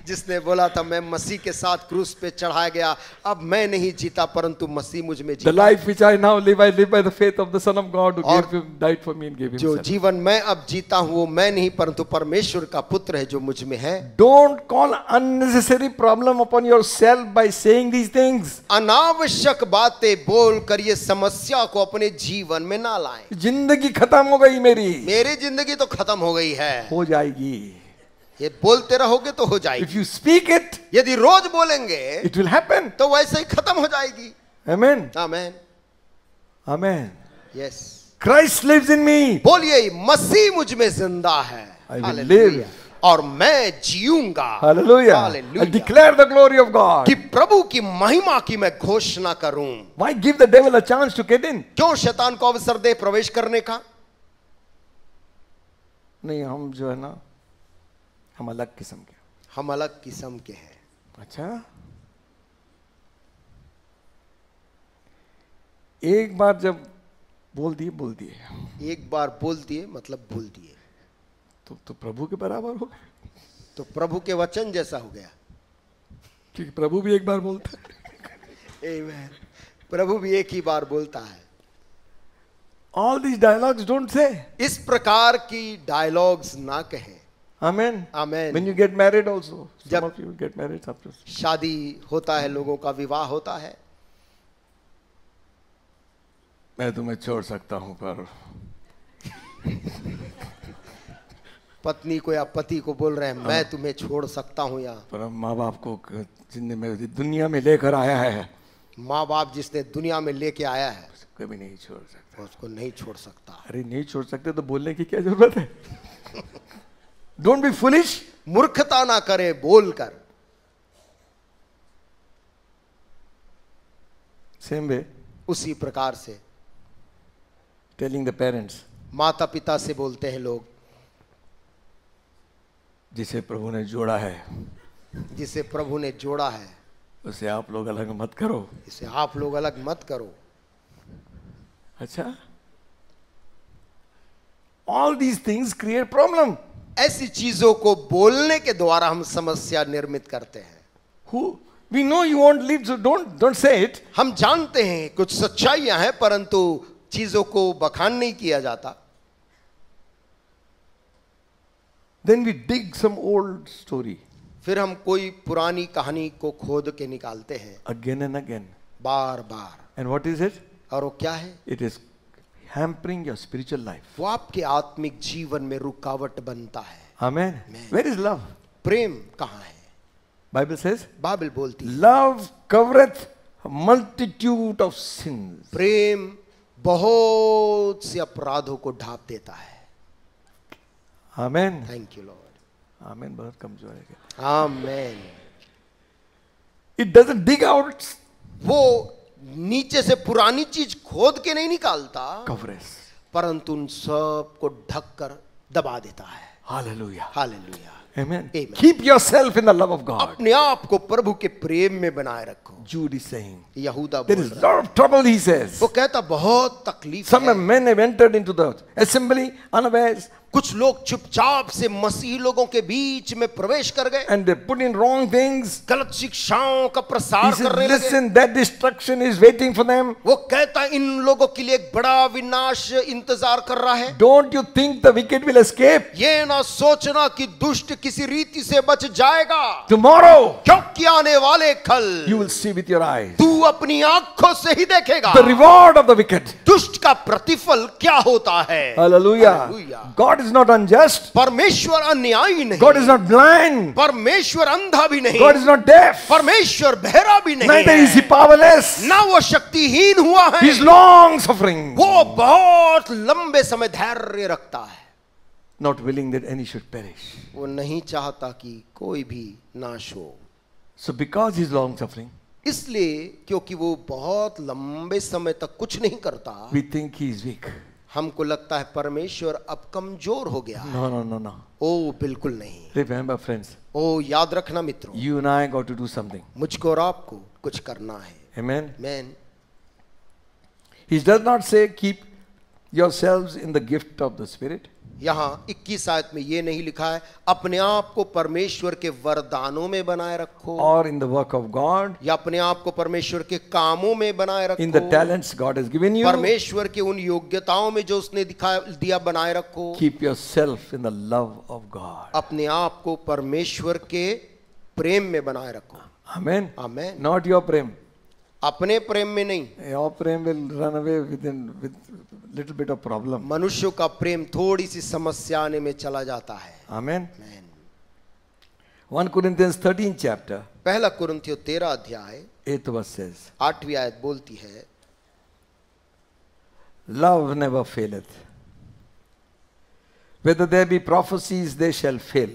जिसने बोला था मैं मसीह के साथ क्रूस पे चढ़ाया गया, अब मैं नहीं जीता परंतु मसीह मुझ में The जीता। life which I now live, I live by the faith of the Son of God who और died for me and gave जो himself. जीवन मैं अब जीता हूं वो मैं नहीं परंतु परमेश्वर का पुत्र है जो मुझ में है। Don't call unnecessary problem upon yourself by saying these things. अनावश्यक बातें बोल कर ये समस्या को अपने जीवन में ना लाएं। जिंदगी खत्म हो गई मेरी जिंदगी तो खत्म हो गई है, हो जाएगी. ये बोलते रहोगे तो हो If जाएगी। you speak it, यदि रोज बोलेंगे it will happen. तो वैसे ही खत्म हो जाएगी। Amen. Amen. Amen. Yes, Christ lives in me. बोलिए मसीह मुझ में जिंदा है। I will hallelujah. live. और मैं जीऊंगा। Hallelujah. Hallelujah. I declare the glory of God. कि प्रभु की महिमा की मैं घोषणा करूं। Why give the devil a chance to get in? क्यों शैतान को अवसर दे प्रवेश करने का? नहीं, हम जो है ना, हम अलग किस्म के. हम अलग किस्म के हैं। अच्छा, एक बार जब बोल दिए एक बार बोल दिए मतलब भूल दिए, तो प्रभु के बराबर हो गए, तो प्रभु के वचन जैसा हो गया। क्योंकि प्रभु भी एक बार बोलता है. आमेन। प्रभु भी एक ही बार बोलता है। All these dialogues don't say. इस प्रकार की डायलॉग्स ना कहें। Amen. Amen. When you get married also, some जब of you get married after. शादी होता है, लोगों का विवाह होता है, मैं तुम्हें छोड़ सकता हूं पर पत्नी को या पति को बोल रहे हैं मैं तुम्हें छोड़ सकता हूं, या पर माँ बाप को जिंदगी दुनिया में लेकर आया है, माँ बाप जिसने दुनिया में लेके आया है कभी नहीं छोड़ सकता. उसको नहीं छोड़ सकता। अरे नहीं छोड़ सकते तो बोलने की क्या जरूरत है? Don't be foolish. मूर्खता ना करे बोलकर। Same way, उसी प्रकार से telling the parents, माता पिता से बोलते हैं लोग, जिसे प्रभु ने जोड़ा है जिसे प्रभु ने जोड़ा है उसे आप लोग अलग मत करो. इसे आप लोग अलग मत करो। अच्छा, all these things create problem. ऐसी चीजों को बोलने के द्वारा हम समस्या निर्मित करते हैं। Who we know you won't live, so don't say it. हम जानते हैं कुछ सच्चाइयां हैं परंतु चीजों को बखान नहीं किया जाता। Then we dig some old story फिर हम कोई पुरानी कहानी को खोद के निकालते हैं again and again. Bar bar. And what is it? और वो क्या है? It is hampering your spiritual life. वो आपके आत्मिक जीवन में रुकावट बनता है। Amen. Amen. Where is love? प्रेम कहाँ है? Bible says, बाइबल बोलती है love covereth a multitude of sins. प्रेम बहुत से अपराधों को ढांप देता है। Amen. Thank you Lord. Amen. बहुत कमजोर है. आमेन। It doesn't dig out. वो नीचे से पुरानी चीज खोद के नहीं निकालता, Covers. परंतु उन सब को ढक कर दबा देता है। Hallelujah. Hallelujah. Amen. Amen. Keep yourself in the love of God. अपने आप को प्रभु के प्रेम में बनाए रखो। Jude is saying, यहूदा there बोल is रहा है। lot of trouble, he says. वो कहता बहुत तकलीफ Some है। men have entered into the assembly unawares कुछ लोग चुपचाप से मसीही लोगों के बीच में प्रवेश कर गए, and they put in wrong things. गलत शिक्षाओं का He प्रसार says, करने लगे। listen, that destruction is waiting for them. वो कहता है इन लोगों के लिए एक बड़ा विनाश इंतजार कर रहा है। Don't you think the wicked will escape? ये ना सोचना कि दुष्ट किसी रीति से बच जाएगा, Tomorrow, क्योंकि आने वाले कल you will see with your eyes तू अपनी आंखों से ही देखेगा the reward of the wicked. दुष्ट का प्रतिफल क्या होता है। Hallelujah. Hallelujah. God is not unjust. परमेश्वर अन्यायी नहीं, God is not blind. परमेश्वर अंधा भी नहीं, God is not deaf. परमेश्वर बहरा भी नहीं Neither is he है, powerless. ना वो शक्तिहीन हुआ है। He is long suffering, वो बहुत लंबे समय धैर्य रखता है। not willing that any should perish. वो नहीं चाहता कि कोई भी नाश हो। So because he is long suffering, इसलिए क्योंकि वो बहुत लंबे समय तक कुछ नहीं करता, we think he is weak. हमको लगता है परमेश्वर अब कमजोर हो गया है। No, no, no, no. ओ बिल्कुल नहीं। Remember, friends, ओ याद रखना मित्रों, you and I got to do something. मुझको और आपको कुछ करना है। Amen. Man He does not say keep yourselves in the gift of the Spirit. यहाँ 21 आयत में ये नहीं लिखा है अपने आप को परमेश्वर के वरदानों में बनाए रखो, Or in the work of God, या अपने आप को परमेश्वर के कामों में बनाए in the रखो, talents God has given you. परमेश्वर के उन योग्यताओं में जो उसने दिया बनाए रखो। Keep yourself in the love of God. अपने आप को परमेश्वर के प्रेम में बनाए रखो। Amen. Amen. Not your prem. अपने प्रेम में नहीं। Your prem will run away with little bit of problem. मनुष्यों का प्रेम थोड़ी सी समस्या आने में चला जाता है। Amen. आमेन। 1 Corinthians 13 chapter, पहला कुरिन्थियों 13 अध्याय 8th verse says, 8वीं आयत बोलती है, Love never faileth. Whether there be prophecies, they shall fail.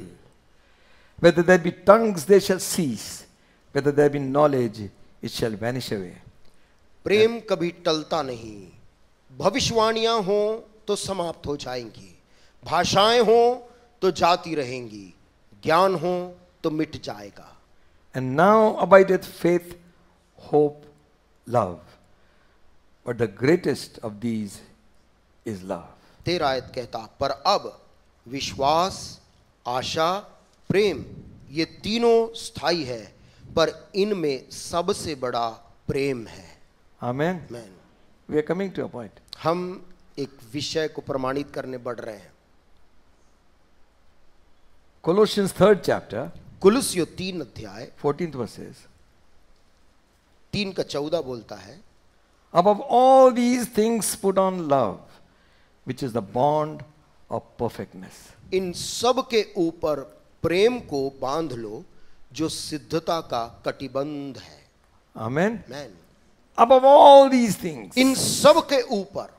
Whether there be tongues, they shall cease. Whether there be knowledge, it shall vanish away. प्रेम कभी टलता नहीं, भविष्यवाणियां हो तो समाप्त हो जाएंगी, भाषाएं हो तो जाती रहेंगी, ज्ञान हो तो मिट जाएगा। And now abideth faith, hope, love. But the greatest of these is love. 13 आयत कहता, पर अब विश्वास, आशा, प्रेम ये तीनों स्थायी है, पर इनमें सबसे बड़ा प्रेम है। Amen. Man We are coming to a point. हम एक विषय को प्रमाणित करने बढ़ रहे हैं। Colossians 3rd chapter, कुलुस्सियों 3 अध्याय 14th verse says, 3 का 14 बोलता है, Above all these things put on love, which is the bond of perfectness. इन सब के ऊपर प्रेम को बांध लो जो सिद्धता का कटिबंध है। Amen. Man Above all these things, इन सब के ऊपर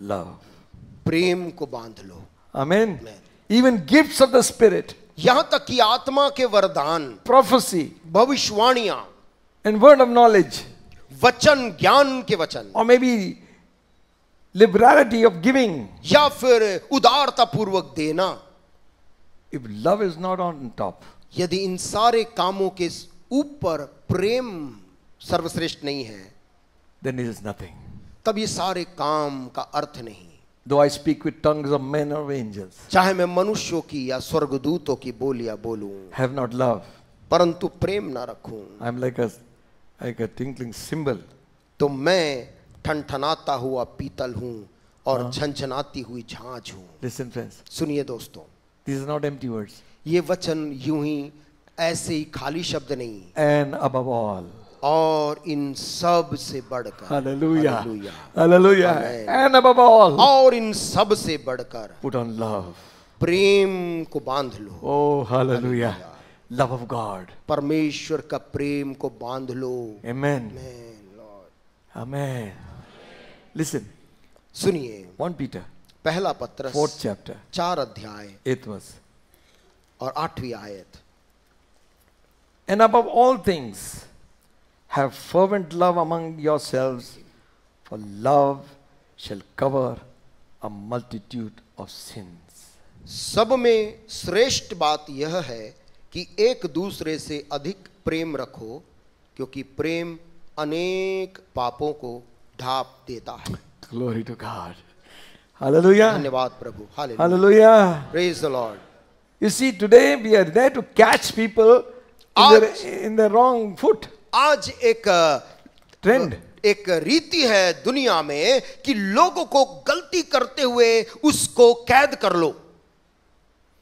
love. प्रेम को बांध लो। Amen. Amen. Even gifts of the Spirit, यहां तक कि आत्मा के वरदान, prophecy, भविष्यवाणियां, and word of knowledge, वचन, ज्ञान के वचन, or maybe liberality of giving. या फिर उदारता पूर्वक देना, If love is not on top, यदि इन सारे कामों के ऊपर प्रेम सर्वश्रेष्ठ नहीं है, then it is nothing. तब ये सारे काम का अर्थ नहीं। Though I speak with tongues of men or angels, चाहे मैं मनुष्यों की या स्वर्गदूतों की बोलियां बोलूं, have not love, परंतु प्रेम ना रखूं, I am like a tinkling cymbal. तो मैं ठनठनाता हुआ पीतल हूं और झनझनाती हुई झांझ हूं। Listen, friends, सुनिए दोस्तों, these are not empty words. ये वचन यूं ही ऐसे ही खाली शब्द नहीं, And above all, और इन सब से बढ़कर, hallelujah, hallelujah, hallelujah, Amen. and above all, और इन सब से बढ़कर put on love. प्रेम को बांध लो। Oh, hallelujah, love of God. परमेश्वर का प्रेम को बांध लो। Amen. Amen, Lord. Amen. Listen, सुनिए, 1 Peter, पहला पत्रस 4th chapter, 4 अध्याय 8th verse. और 8वीं आयत, And above all things, have fervent love among yourselves, for love shall cover a multitude of sins. सब में श्रेष्ठ बात यह है कि एक दूसरे से अधिक प्रेम रखो, क्योंकि प्रेम अनेक पापों को ढांप देता है। Glory to God. Hallelujah. धन्यवाद प्रभु। Hallelujah. Hallelujah. Praise the Lord। You see, today we are there to catch people in the wrong foot. आज Trend. एक रीति है दुनिया में कि लोगों को गलती करते हुए उसको कैद कर लो,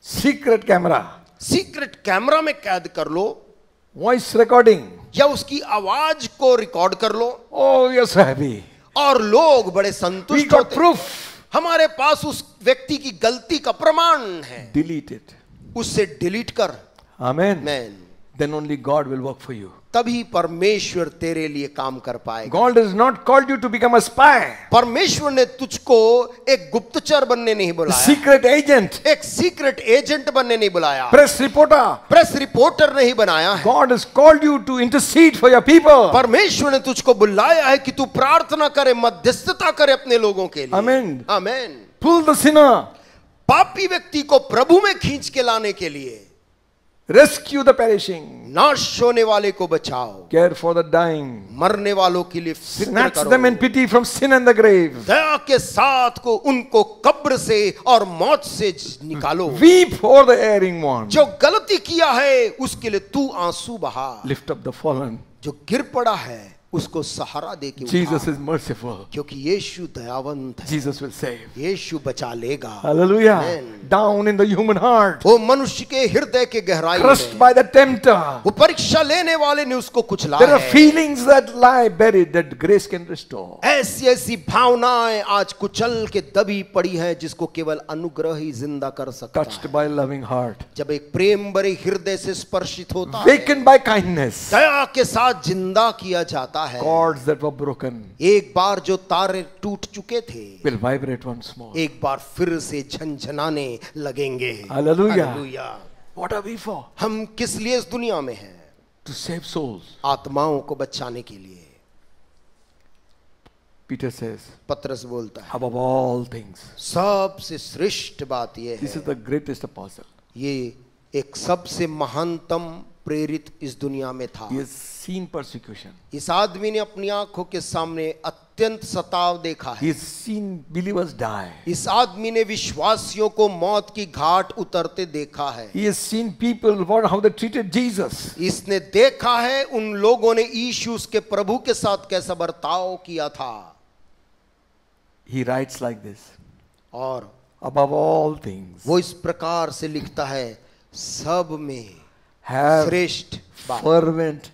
Secret camera. सीक्रेट कैमरा में कैद कर लो, Voice recording. या उसकी आवाज को रिकॉर्ड कर लो, Oh, you're so happy. और लोग बड़े We संतुष्ट got होते। proof. हमारे पास उस व्यक्ति की गलती का प्रमाण है, Delete it. उससे डिलीट कर। Amen. Man Then only God will work for you. तभी परमेश्वर तेरे लिए काम कर पाएगा। God has not called you to become a spy, परमेश्वर ने तुझको एक गुप्तचर बनने नहीं a बुलाया, secret agent, एक सीक्रेट एजेंट बनने नहीं बुलाया, press reporter. प्रेस रिपोर्टर नहीं बनाया है। God has called you to intercede for your people. परमेश्वर ने तुझको बुलाया है कि तू प्रार्थना करे, मध्यस्थता करे अपने लोगों के लिए। Amen. आमीन। Pull the sinner, पापी व्यक्ति को प्रभु में खींच के लाने के लिए, rescue the perishing, नाश होने वाले को बचाओ, care for the dying, मरने वालों के लिए फिक्र snatch करो, them in pity from sin and the grave, दया के साथ को उनको कब्र से और मौत से निकालो। weep over the erring one, जो गलती किया है उसके लिए तू आंसू बहा, lift up the fallen. जो गिर पड़ा है उसको सहारा दे के Jesus उठा, is merciful. क्योंकि यीशु दयावंत है, Jesus will save. यीशु बचा लेगा। Hallelujah. Amen. Down in the human heart, वो मनुष्य के हृदय के गहराई crushed में, by the tempter, वो परीक्षा लेने वाले ने उसको कुचला there are है। feelings that lie buried that grace can restore. ऐसी ऐसी भावनाएं आज कुचल के दबी पड़ी है जिसको केवल अनुग्रह ही जिंदा कर सकता Touched है। by a loving heart, जब एक प्रेम भरे हृदय से स्पर्शित होता है, wakened by kindness, दया के साथ जिंदा किया जाता है, cords that were broken एक बार जो तारे टूट चुके थे will vibrate once more. एक बार फिर से झनझनाने लगेंगे। Hallelujah. Hallelujah. What are we for? हम किस लिए इस दुनिया में हैं? To save souls. आत्माओं को बचाने के लिए। Peter says, पतरस बोलता है above all things, सबसे श्रेष्ठ बात यह this है, is the greatest apostle. ये एक सबसे महानतम प्रेरित इस दुनिया में था। He has seen persecution. इस आदमी ने अपनी आंखों के सामने अत्यंत सताव देखा He है। has seen believers die. इस आदमी ने विश्वासियों को मौत की घाट उतरते देखा है। He has seen people, how they treated Jesus. इसने देखा है उन लोगों ने यीशु उसके प्रभु के साथ कैसा बर्ताव किया था। He writes like this, और above all things, वो इस प्रकार से लिखता है, सब में have श्रेष्ठ बात, fervent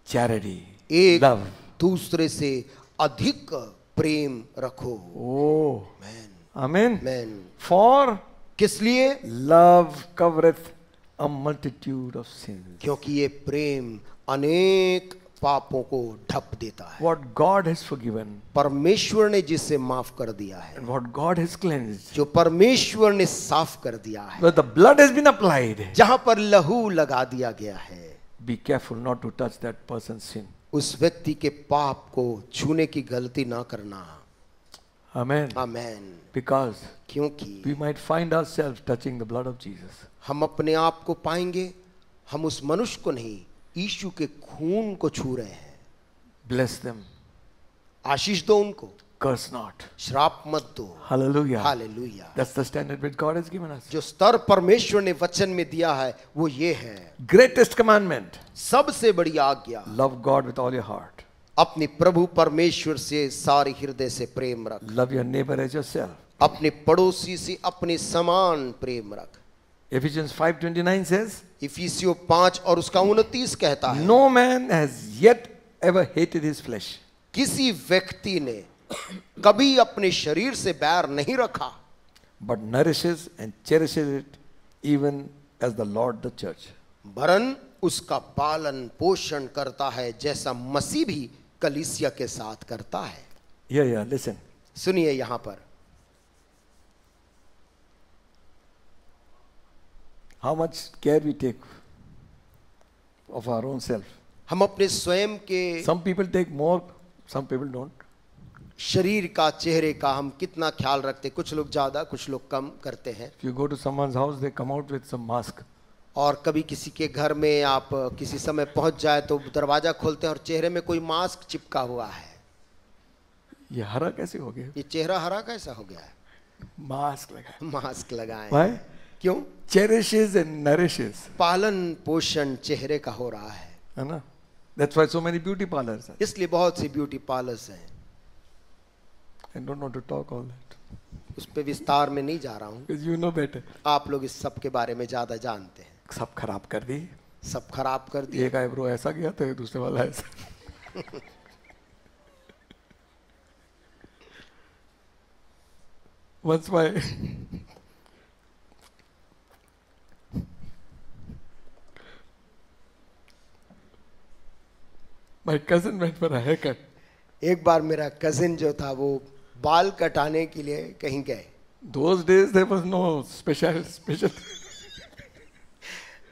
charity, एक love. दूसरे से अधिक प्रेम रखो। Oh, man amen. Man For किस लिए? love covereth a multitude of sins. क्योंकि ये प्रेम अनेक पापों को ढक देता है। What God has forgiven परमेश्वर ने जिसे माफ कर दिया है, and what God has cleansed, जो परमेश्वर ने साफ कर दिया है, where the blood has been applied, जहां पर लहू लगा दिया गया है, be careful not to touch that person's sin. उस व्यक्ति के पाप को छूने की गलती ना करना। Amen. आमेन। Because क्योंकि we might find ourselves touching the blood of Jesus. हम अपने आप को पाएंगे हम उस मनुष्य को नहीं, यीशु के खून को छू रहे हैं। Bless them. आशीष दो उनको, Curse not. श्राप मत दो। Hallelujah. Hallelujah. That's the standard which God has given us. जो स्तर परमेश्वर ने वचन में दिया है वो ये है, Greatest commandment. सबसे बड़ी आज्ञा, Love God with all your heart. अपने प्रभु परमेश्वर से सारे हृदय से प्रेम रख, Love your neighbor as yourself. अपने पड़ोसी से अपने समान प्रेम रख। Ephesians 5:29 says, इफिसियों 5 और उसका 29 कहता है, no man has yet ever hated his flesh, किसी व्यक्ति ने कभी अपने शरीर से बैर नहीं रखा, but nourishes and cherishes it even as the Lord the church. वरन उसका पालन पोषण करता है जैसा मसीह भी कलीसिया के साथ करता है। Yeah, listen. सुनिए यहां पर, How much care we take of our own self. हम अपने स्वयं के Some people take more, some people don't. शरीर का, चेहरे का हम कितना ख्याल रखते, कुछ लोग ज्यादा कुछ लोग कम करते हैं। If you go to someone's house, they come out with some mask. और कभी किसी के घर में आप किसी समय पहुंच जाए तो दरवाजा खोलते हैं और चेहरे में कोई मास्क चिपका हुआ है। ये हरा कैसे हो गया? ये चेहरा हरा कैसा हो गया है? मास्क लगा। मास्क लगाए। Why? क्यों? Cherishes and nourishes. पालन पोषण चेहरे का हो रहा है, है ना? That's why so many beauty parlors are. इसलिए बहुत सी ब्यूटी पार्लर्स हैं। I don't want to talk all that. उस पे विस्तार में नहीं जा रहा हूँ, Because you know better. आप लोग इस सब के बारे में ज्यादा जानते हैं। सब खराब कर दी। सब खराब कर दिया। एक आईब्रो ऐसा गया तो दूसरे वाला ऐसा। Once My cousin went for a haircut. एक बार मेरा कजिन जो था वो बाल कटाने के लिए कहीं गए। Those days there was no special.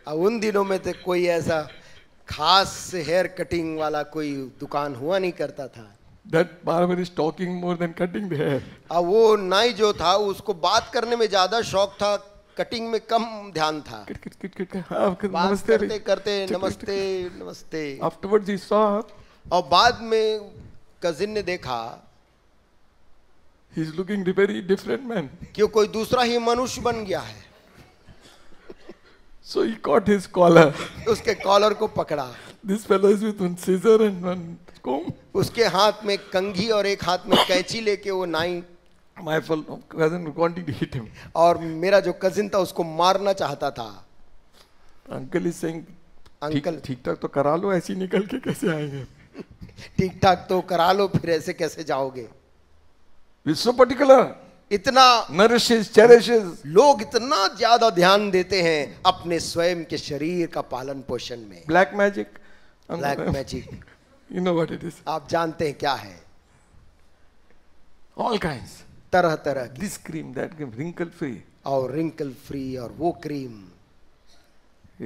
अब उन दिनों में तो कोई ऐसा खास हेयर कटिंग वाला कोई दुकान हुआ नहीं करता था। That barber is talking more than cutting the hair. अब वो नाई जो था उसको बात करने में ज्यादा शौक था, कटिंग में कम ध्यान था। बात नमस्ते करते करते नमस्ते नमस्ते। Afterwards he saw और बाद में कजिन ने देखा he's looking very different man. कि वो कोई दूसरा ही मनुष्य बन गया है। So he caught his collar. उसके कॉलर को पकड़ा। This fellow is with one scissor and one comb. उसके हाथ में कंघी और एक हाथ में कैंची लेके वो नाई। My cousin wanted to hit him. और मेरा जो कजिन था उसको मारना चाहता था। Uncle is saying, अंकल ठीक ठाक तो करा लो, ऐसे ही निकल के कैसे आएंगे? ठीक ठाक तो करा लो, फिर ऐसे कैसे जाओगे? He's so particular. इतना Nourishes, cherishes. लोग इतना ज्यादा ध्यान देते हैं अपने स्वयं के शरीर का पालन पोषण में। Black magic. Black magic, You know what it is. आप जानते हैं क्या है? All kinds. तरह तरह की, This cream, that cream, wrinkle free. और रिंकल फ्री और वो क्रीम।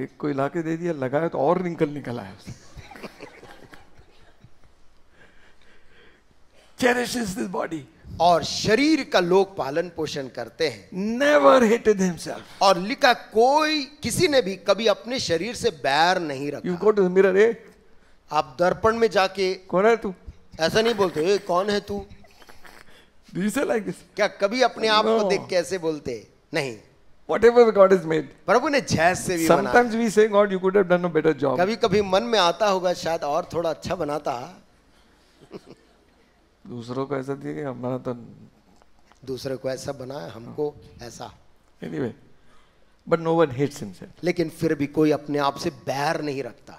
एक कोई लाके दे दिया, लगाया तो और रिंकल निकल आया उससे। Cherishes this body. और शरीर का लोग पालन पोषण करते हैं। Never hated himself. और लिखा कोई किसी ने भी कभी अपने शरीर से बैर नहीं You रखा। go to the mirror, eh? आप दर्पण में जाके कौन है तू? ऐसा नहीं बोलते ए, कौन है तू? Do you say like this? क्या कभी अपने आप को No. देख के ऐसे बोलते? नहीं। Whatever God has made. प्रभु ने जैसे भी बनाया। Sometimes we say, God, you could have done a better job. कभी कभी मन में आता होगा शायद और थोड़ा अच्छा बनाता। दूसरों को ऐसा दिया, हमारा तो दूसरे को ऐसा बनाया, हमको ऐसा। anyway. But no one hates himself. लेकिन फिर भी कोई अपने आप से बैर नहीं रखता।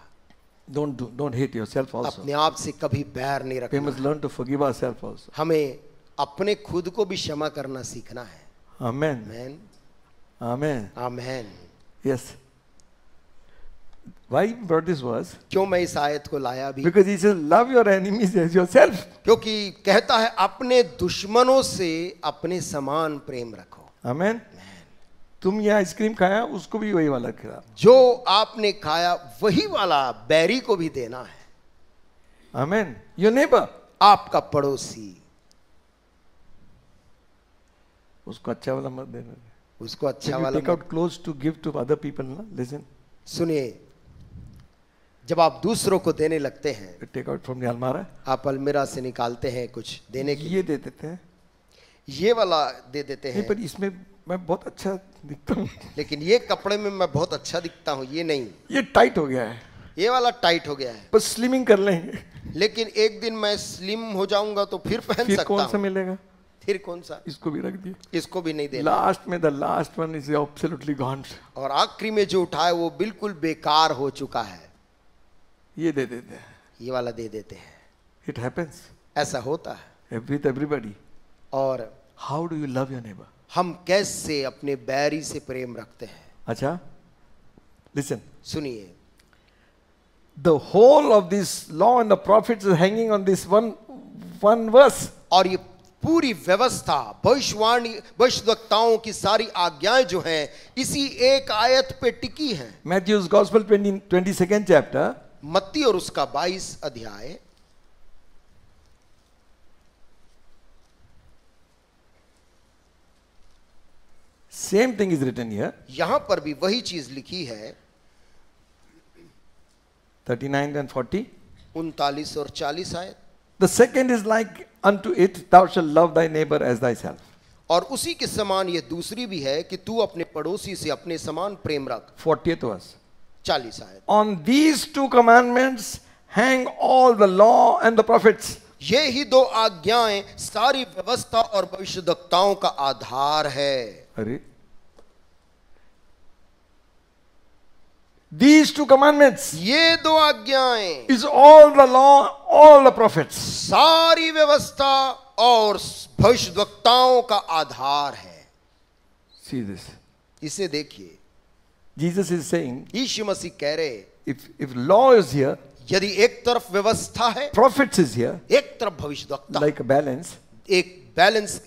Don't hate yourself also. अपने आप से कभी बैर नहीं We must रखना। learn to forgive ourselves also. हमें अपने खुद को भी क्षमा करना सीखना है। Amen. Amen, Amen. Amen. Yes. Why brought this verse? क्यों मैं इस आयत को लाया भी? Because he says, love your enemies as yourself. क्योंकि कहता है अपने दुश्मनों से अपने समान प्रेम रखो। Amen. तुम ये आइसक्रीम खाया, उसको भी वही वाला खिला. जो आपने खाया वही वाला बैरी को भी देना है। Amen. Your neighbor. आपका पड़ोसी, उसको अच्छा वाला मत देना. उसको अच्छा If you वाला take out clothes to give to other people, na? Listen. सुनिए, जब आप दूसरों को देने लगते हैं, You take out from the almara. आप अलमीरा से निकालते हैं कुछ देने के लिए, ये दे देते हैं. ये वाला दे देते नहीं, हैं, पर इसमें मैं बहुत अच्छा दिखता हूँ. लेकिन ये कपड़े में मैं बहुत अच्छा दिखता हूँ, ये नहीं, ये टाइट हो गया है. ये वाला टाइट हो गया है। पर स्लिमिंग कर लेंगे. लेकिन एक दिन मैं स्लिम हो जाऊंगा तो फिर पहन फिर सकता कौन सा हूँ। मिलेगा? फिर कौन सा? इसको भी रख दिए. इसको भी नहीं देना। लास्ट में the last one is absolutely gone. और आखिरी में जो उठाए वो बिल्कुल बेकार हो चुका है, ये दे देते हैं. ये वाला दे देते हैं। इट हैपेंस ऐसा होता है। With everybody. और how do you love your neighbour? हम कैसे अपने बैरी से प्रेम रखते हैं? अच्छा, लिसन. सुनिए, The whole of this law and the prophets is hanging on this one verse. और ये पूरी व्यवस्था, भविष्यवक्ताओं की सारी आज्ञाएं जो हैं इसी एक आयत पे टिकी हैं। Matthew's Gospel 22nd chapter. मत्ती और उसका 22 अध्याय। Same thing is written here. यहां पर भी वही चीज लिखी है। 39 and 40. 39 और 40 आयत। The second is like unto it, thou shalt love thy neighbor as thyself. और उसी के समान ये दूसरी भी है कि तू अपने पड़ोसी से अपने समान प्रेम रख। 40th verse. 40 आयत। On these two commandments hang all the law and the prophets. ये ही दो आज्ञाएं सारी व्यवस्था और भविष्यवक्ताओं का आधार है। अरे, these two commandments ये दो आज्ञाएं is all the law, all the prophets. सारी व्यवस्था और भविष्यवक्ताओं का आधार है। See this. इसे देखिए, Jesus is saying, यीशु मसीह कह रहे, if law is here, यदि एक तरफ व्यवस्था है, prophets is here, एक तरफ भविष्यद्वक्ता, like a balance, एक बैलेंस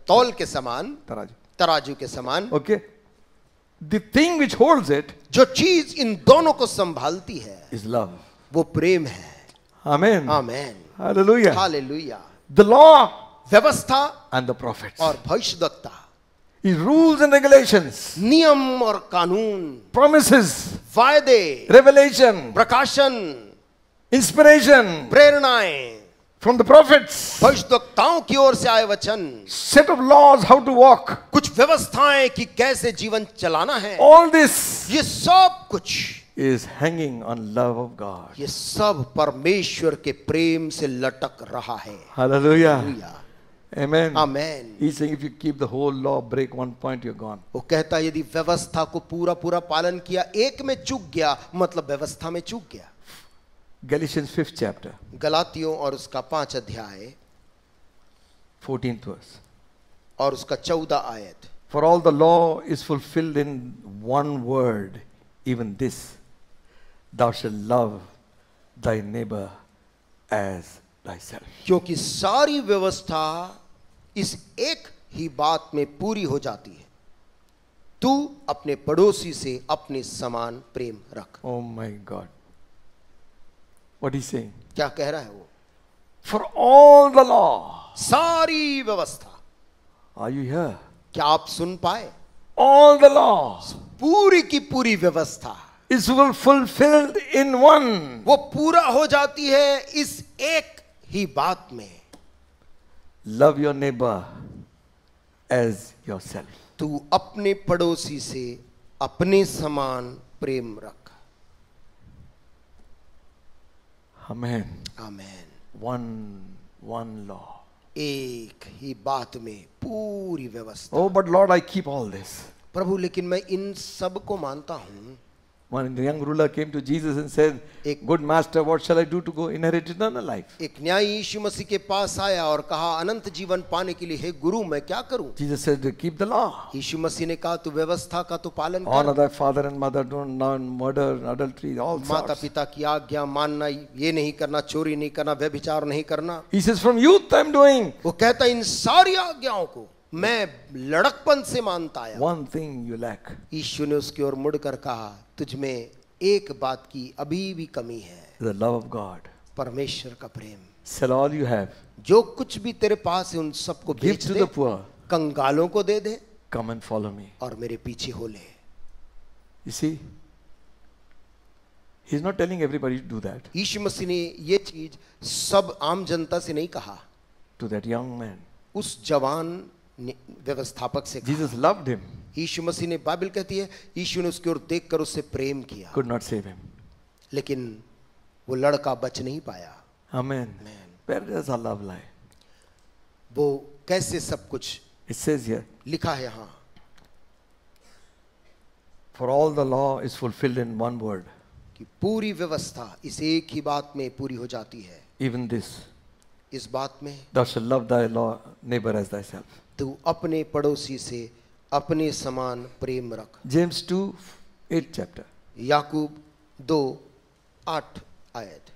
तौल के समान, तराजू. तराजू के समान, Okay? The thing which holds it जो चीज इन दोनों को संभालती है is love. वो प्रेम है. Amen. Amen. Hallelujah. Hallelujah. The law व्यवस्था and the prophets. और भविष्यद्वक्ता, His rules and regulations, नियम और कानून, promises, वायदे, revelation, प्रकाशन, inspiration प्रेरणाएं, from the prophets, भविष्यद्वक्ताओं की ओर से आए वचन, set of laws how to walk. कुछ व्यवस्थाएं कि कैसे जीवन चलाना है, All this ये सब कुछ, is hanging on love of God. ये सब परमेश्वर के प्रेम से लटक रहा है. Hallelujah. Hallelujah. Amen. Amen. He's saying if you keep the whole law, break one point, you're gone. वो कहता है यदि व्यवस्था को पूरा पूरा पालन किया, एक में चूक गया, मतलब व्यवस्था में चूक गया. Galatians 5th chapter, गलातियों और उसका 5 अध्याय 14th verse. और उसका 14 आयत. For all the law is fulfilled in one word, even this, thou shalt love thy neighbor as thyself. क्योंकि सारी व्यवस्था इस एक ही बात में पूरी हो जाती है, तू अपने पड़ोसी से अपने समान प्रेम रख. Oh my God. What he's saying? क्या कह रहा है वो? For all the law. सारी व्यवस्था. Are you here? क्या आप सुन पाए? All the law पूरी की पूरी व्यवस्था is fulfilled in one. वो पूरा हो जाती है इस एक ही बात में. Love your neighbor as yourself. तू अपने पड़ोसी से अपने समान प्रेम रख. Amen. आमेन. One law. एक ही बात में पूरी व्यवस्था. Oh, but Lord, I keep all this. प्रभु लेकिन मैं इन सब को मानता हूं. When the young ruler came to Jesus and said, Good master, what shall I do to go inherit eternal life? एक न्यायी यीशु मसीह के पास आया और कहा अनंत जीवन पाने के लिए हे गुरु मैं क्या करूं? Jesus said, keep the law. यीशु मसीह ने कहा तू व्यवस्था का तो पालन Honor कर. thy father and mother, don't murder, adultery, all माता sorts. पिता की आज्ञा मानना, ये नहीं करना, चोरी नहीं करना, व्यभिचार नहीं करना. He says, from youth I'm doing. वो कहता इन सारी आज्ञाओं को मैं लड़कपन से मानता आया. One thing you lack. यीशु ने उसकी ओर मुड़कर कहा तुझ में एक बात की अभी भी कमी है. The love of God. परमेश्वर का प्रेम. Sell all you have. जो कुछ भी तेरे पास है उन सबको Give बेच to दे, the poor. कंगालों को दे दे Come and follow me. और मेरे पीछे हो ले. You see? He's not telling everybody to do that. यीशु मसीह ने ये चीज सब आम जनता से नहीं कहा, To that young man. उस जवान व्यवस्थापक से कहा. Jesus loved him. यीशु मसीह ने, बाइबल कहती है यीशु ने उसकी ओर देखकर उससे प्रेम किया, Could not save him. लेकिन वो लड़का बच नहीं पाया. Amen. Where does our love lie? वो कैसे सब कुछ It says here, लिखा है यहाँ. for all the law is fulfilled in one word, कि पूरी व्यवस्था इस एक ही बात में पूरी हो जाती है. even this, इस बात में thou shalt love thy neighbor as thyself. तू अपने पड़ोसी से अपने समान प्रेम रख. James 2, 8th chapter. याकूब 2:8 आयत.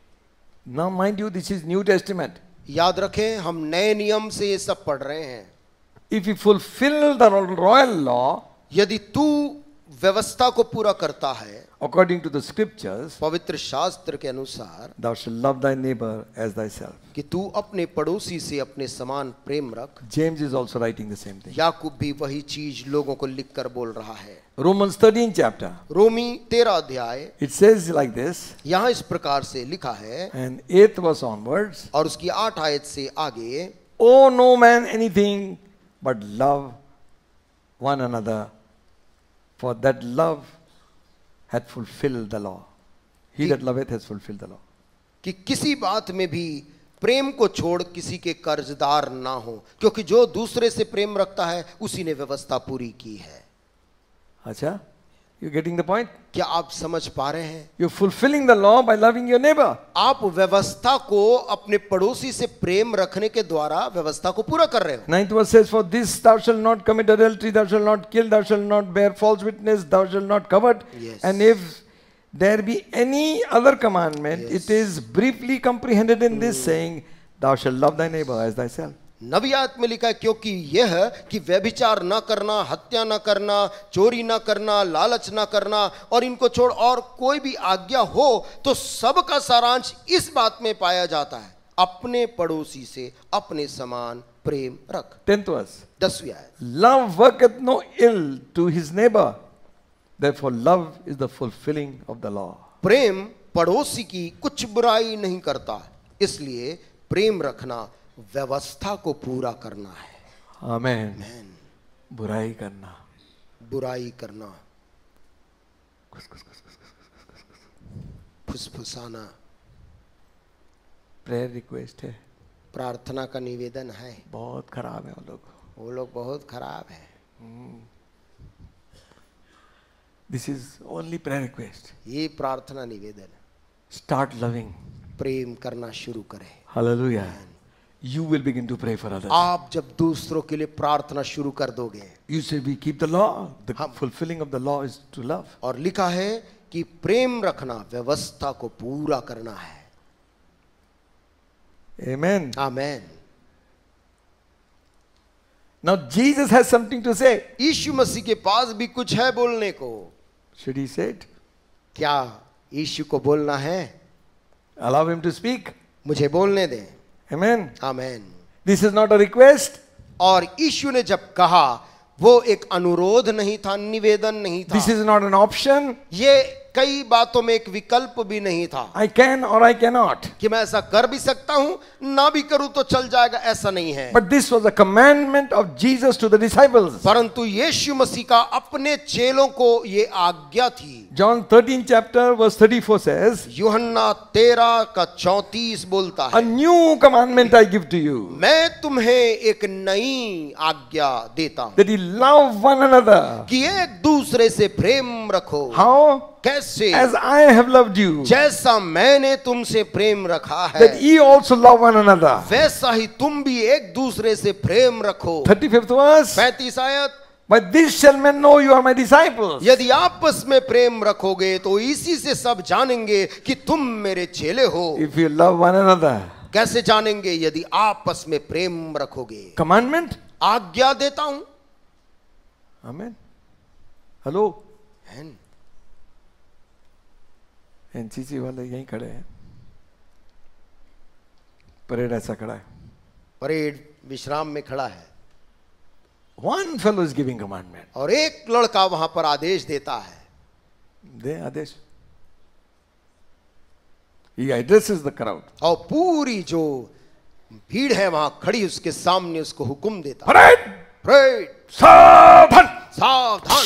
Now mind you, this is New Testament. याद रखें हम नए नियम से ये सब पढ़ रहे हैं. If you fulfill the royal law यदि तू व्यवस्था को पूरा करता है according to the scriptures, पवित्र शास्त्र के अनुसार, thou shalt love thy neighbor as thyself. कि तू अपने पड़ोसी से अपने समान प्रेम रख. James is also writing the same thing. याकूब भी वही चीज लोगों को लिखकर बोल रहा है. Romans 13 chapter. रोमी 13 अध्याय It says like this, यहाँ इस प्रकार से लिखा है and 8th verse onwards, और उसकी 8 आयत से आगे, owe no man anything but love one another, for that love hath fulfilled the law. He that loveth has fulfilled the law. कि किसी बात में भी प्रेम को छोड़ किसी के कर्जदार ना हो, क्योंकि जो दूसरे से प्रेम रखता है उसी ने व्यवस्था पूरी की है. अच्छा? You getting the point? क्या आप समझ पा रहे हैं? You're fulfilling the law by loving your neighbor. आप व्यवस्था को अपने पड़ोसी से प्रेम रखने के द्वारा व्यवस्था को पूरा कर रहे हो. 9th verse says, for this thou shalt not commit adultery, thou shalt not kill, thou shalt not bear false witness, thou shalt not covet. Yes. And if there be any other commandment, it is briefly comprehended in this saying, thou shalt love thy neighbor as thyself. नबियात में लिखा है, क्योंकि यह कि व्यभिचार न करना, हत्या न करना, चोरी न करना, लालच न करना, और इनको छोड़ और कोई भी आज्ञा हो तो सबका सारांश इस बात में पाया जाता है, अपने पड़ोसी से अपने समान प्रेम रख। 10th verse. 10वीं आयत, Love worketh no ill to his neighbor, therefore love is the fulfilling of the law. प्रेम पड़ोसी की कुछ बुराई नहीं करता, इसलिए प्रेम रखना व्यवस्था को पूरा करना है। Amen. बुराई करना, बुराई करना, फुसफुसाना, प्रेयर रिक्वेस्ट है, प्रार्थना का निवेदन है। बहुत खराब है वो लोग बहुत खराब है। This is only prayer request. ये प्रार्थना निवेदन है। Start loving. प्रेम करना शुरू करें। Hallelujah. You will begin to pray for others. आप जब दूसरों के लिए प्रार्थना शुरू कर दोगे, You say we keep the law. The fulfilling of the law is to love. और लिखा है कि प्रेम रखना व्यवस्था को पूरा करना है। Amen. Amen. Now Jesus has something to say. यीशु मसीह के पास भी कुछ है बोलने को। Should he say it? क्या यीशु को बोलना है? Allow him to speak. मुझे बोलने दें। Amen. Amen. This is not a request. और यीशु ने जब कहा, वो एक अनुरोध नहीं था, निवेदन नहीं था। This is not an option. ये कई बातों में एक विकल्प भी नहीं था I can or I cannot. कि मैं ऐसा कर भी सकता हूं, ना भी करूं तो चल जाएगा, ऐसा नहीं है। But this was a commandment of Jesus to the disciples. परंतु यीशु मसीह का अपने चेलों को ये आज्ञा थी। John 13 chapter verse 34 says, यूहन्ना 13 का 34 बोलता a है, new commandment I give to you, मैं तुम्हें एक नई आज्ञा देता हूं that you love one another. कि एक दूसरे से प्रेम रखो। How? कैसे? As I have loved you, जैसा मैंने तुमसे प्रेम रखा है, that ye also love one another. वैसा ही तुम भी एक दूसरे से प्रेम रखो। 35th verse, 35 आयत, by this shall men know you are my disciples. यदि आपस में प्रेम रखोगे तो इसी से सब जानेंगे कि तुम मेरे चेले हो। If you love one another. कैसे जानेंगे? यदि आपस में प्रेम रखोगे। Commandment? आज्ञा देता हूं। Amen. Hello? हैं? एनसीसी वाले यहीं खड़े हैं, परेड ऐसा खड़ा है, परेड विश्राम में खड़ा है। One fellow is giving commandment. और एक लड़का वहां पर आदेश देता है। दे आदेश. He addresses the crowd. और पूरी जो भीड़ है वहां खड़ी उसके सामने उसको हुक्म देता है। परेड! परेड! सावधान! सावधान!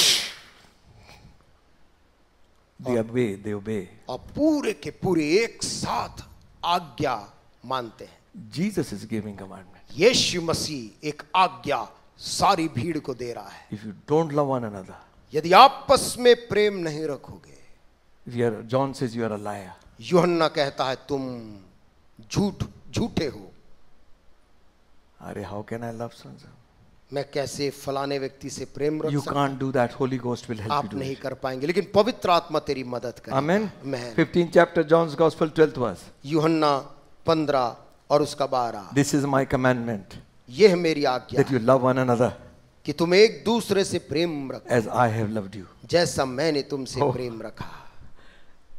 They obey. और पूरे के पूरे एक साथ आज्ञा मानते हैं। Jesus is giving commandment. यीशु मसीह एक आज्ञा सारी भीड़ को दे रहा है। If you don't love one another, यदि आपस में प्रेम नहीं रखोगे, John says you are a liar. यूहन्ना कहता है तुम झूठे हो। अरे how can I love someone? मैं कैसे फलाने व्यक्ति से प्रेम रख You सकता? can't do that. Holy Ghost will help you आप do नहीं it. कर पाएंगे, लेकिन पवित्र आत्मा तेरी मदद करेगा। Amen. Amen. 15th chapter John's Gospel 12th verse. यूहन्ना 15 और उसका 12, This is my commandment, यह है मेरी आज्ञा that you love one another कि तुम एक दूसरे से प्रेम रखो, as I have loved you. जैसा मैंने तुमसे Oh. प्रेम रखा।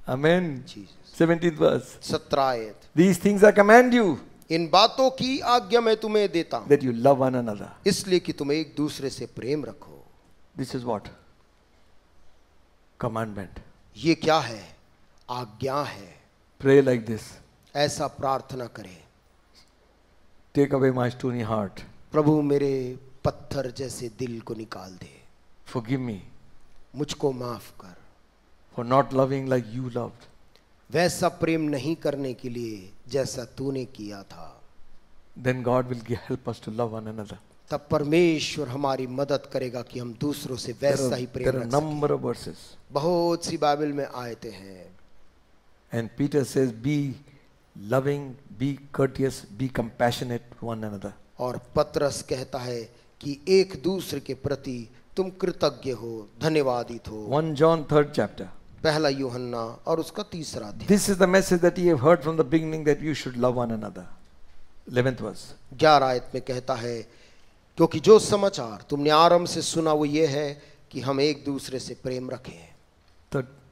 Amen. Jesus. 17th verse. 17 आयत, These things I command you, इन बातों की आज्ञा मैं तुम्हें देता हूं, that you love one another. इसलिए कि तुम एक दूसरे से प्रेम रखो। This is what? Commandment. ये क्या है? आज्ञा है। Pray like this. ऐसा प्रार्थना करें, Take away my stony heart. प्रभु मेरे पत्थर जैसे दिल को निकाल दे, Forgive me मुझको माफ कर, for not loving like you loved. वैसा प्रेम नहीं करने के लिए जैसा तूने किया था। Then God will help us to love one another. तब परमेश्वर हमारी मदद करेगा कि हम दूसरों से वैसा ही प्रेम There are रख a सकें। number of verses. बहुत सी बाइबल में आयतें हैं। And Peter says, be loving, be courteous, be compassionate to one another. और पतरस कहता है कि एक दूसरे के प्रति तुम कृतज्ञ हो, धन्यवादित हो। 1 John 3rd chapter. पहला यूहन्ना और उसका 3रा अध्याय। This is the message that ye have heard from the beginning, that you should love one another. 11th verse. 11 आयत में कहता है, क्योंकि जो समाचार तुमने आरंभ से सुना वो ये है कि हम एक दूसरे से प्रेम रखें।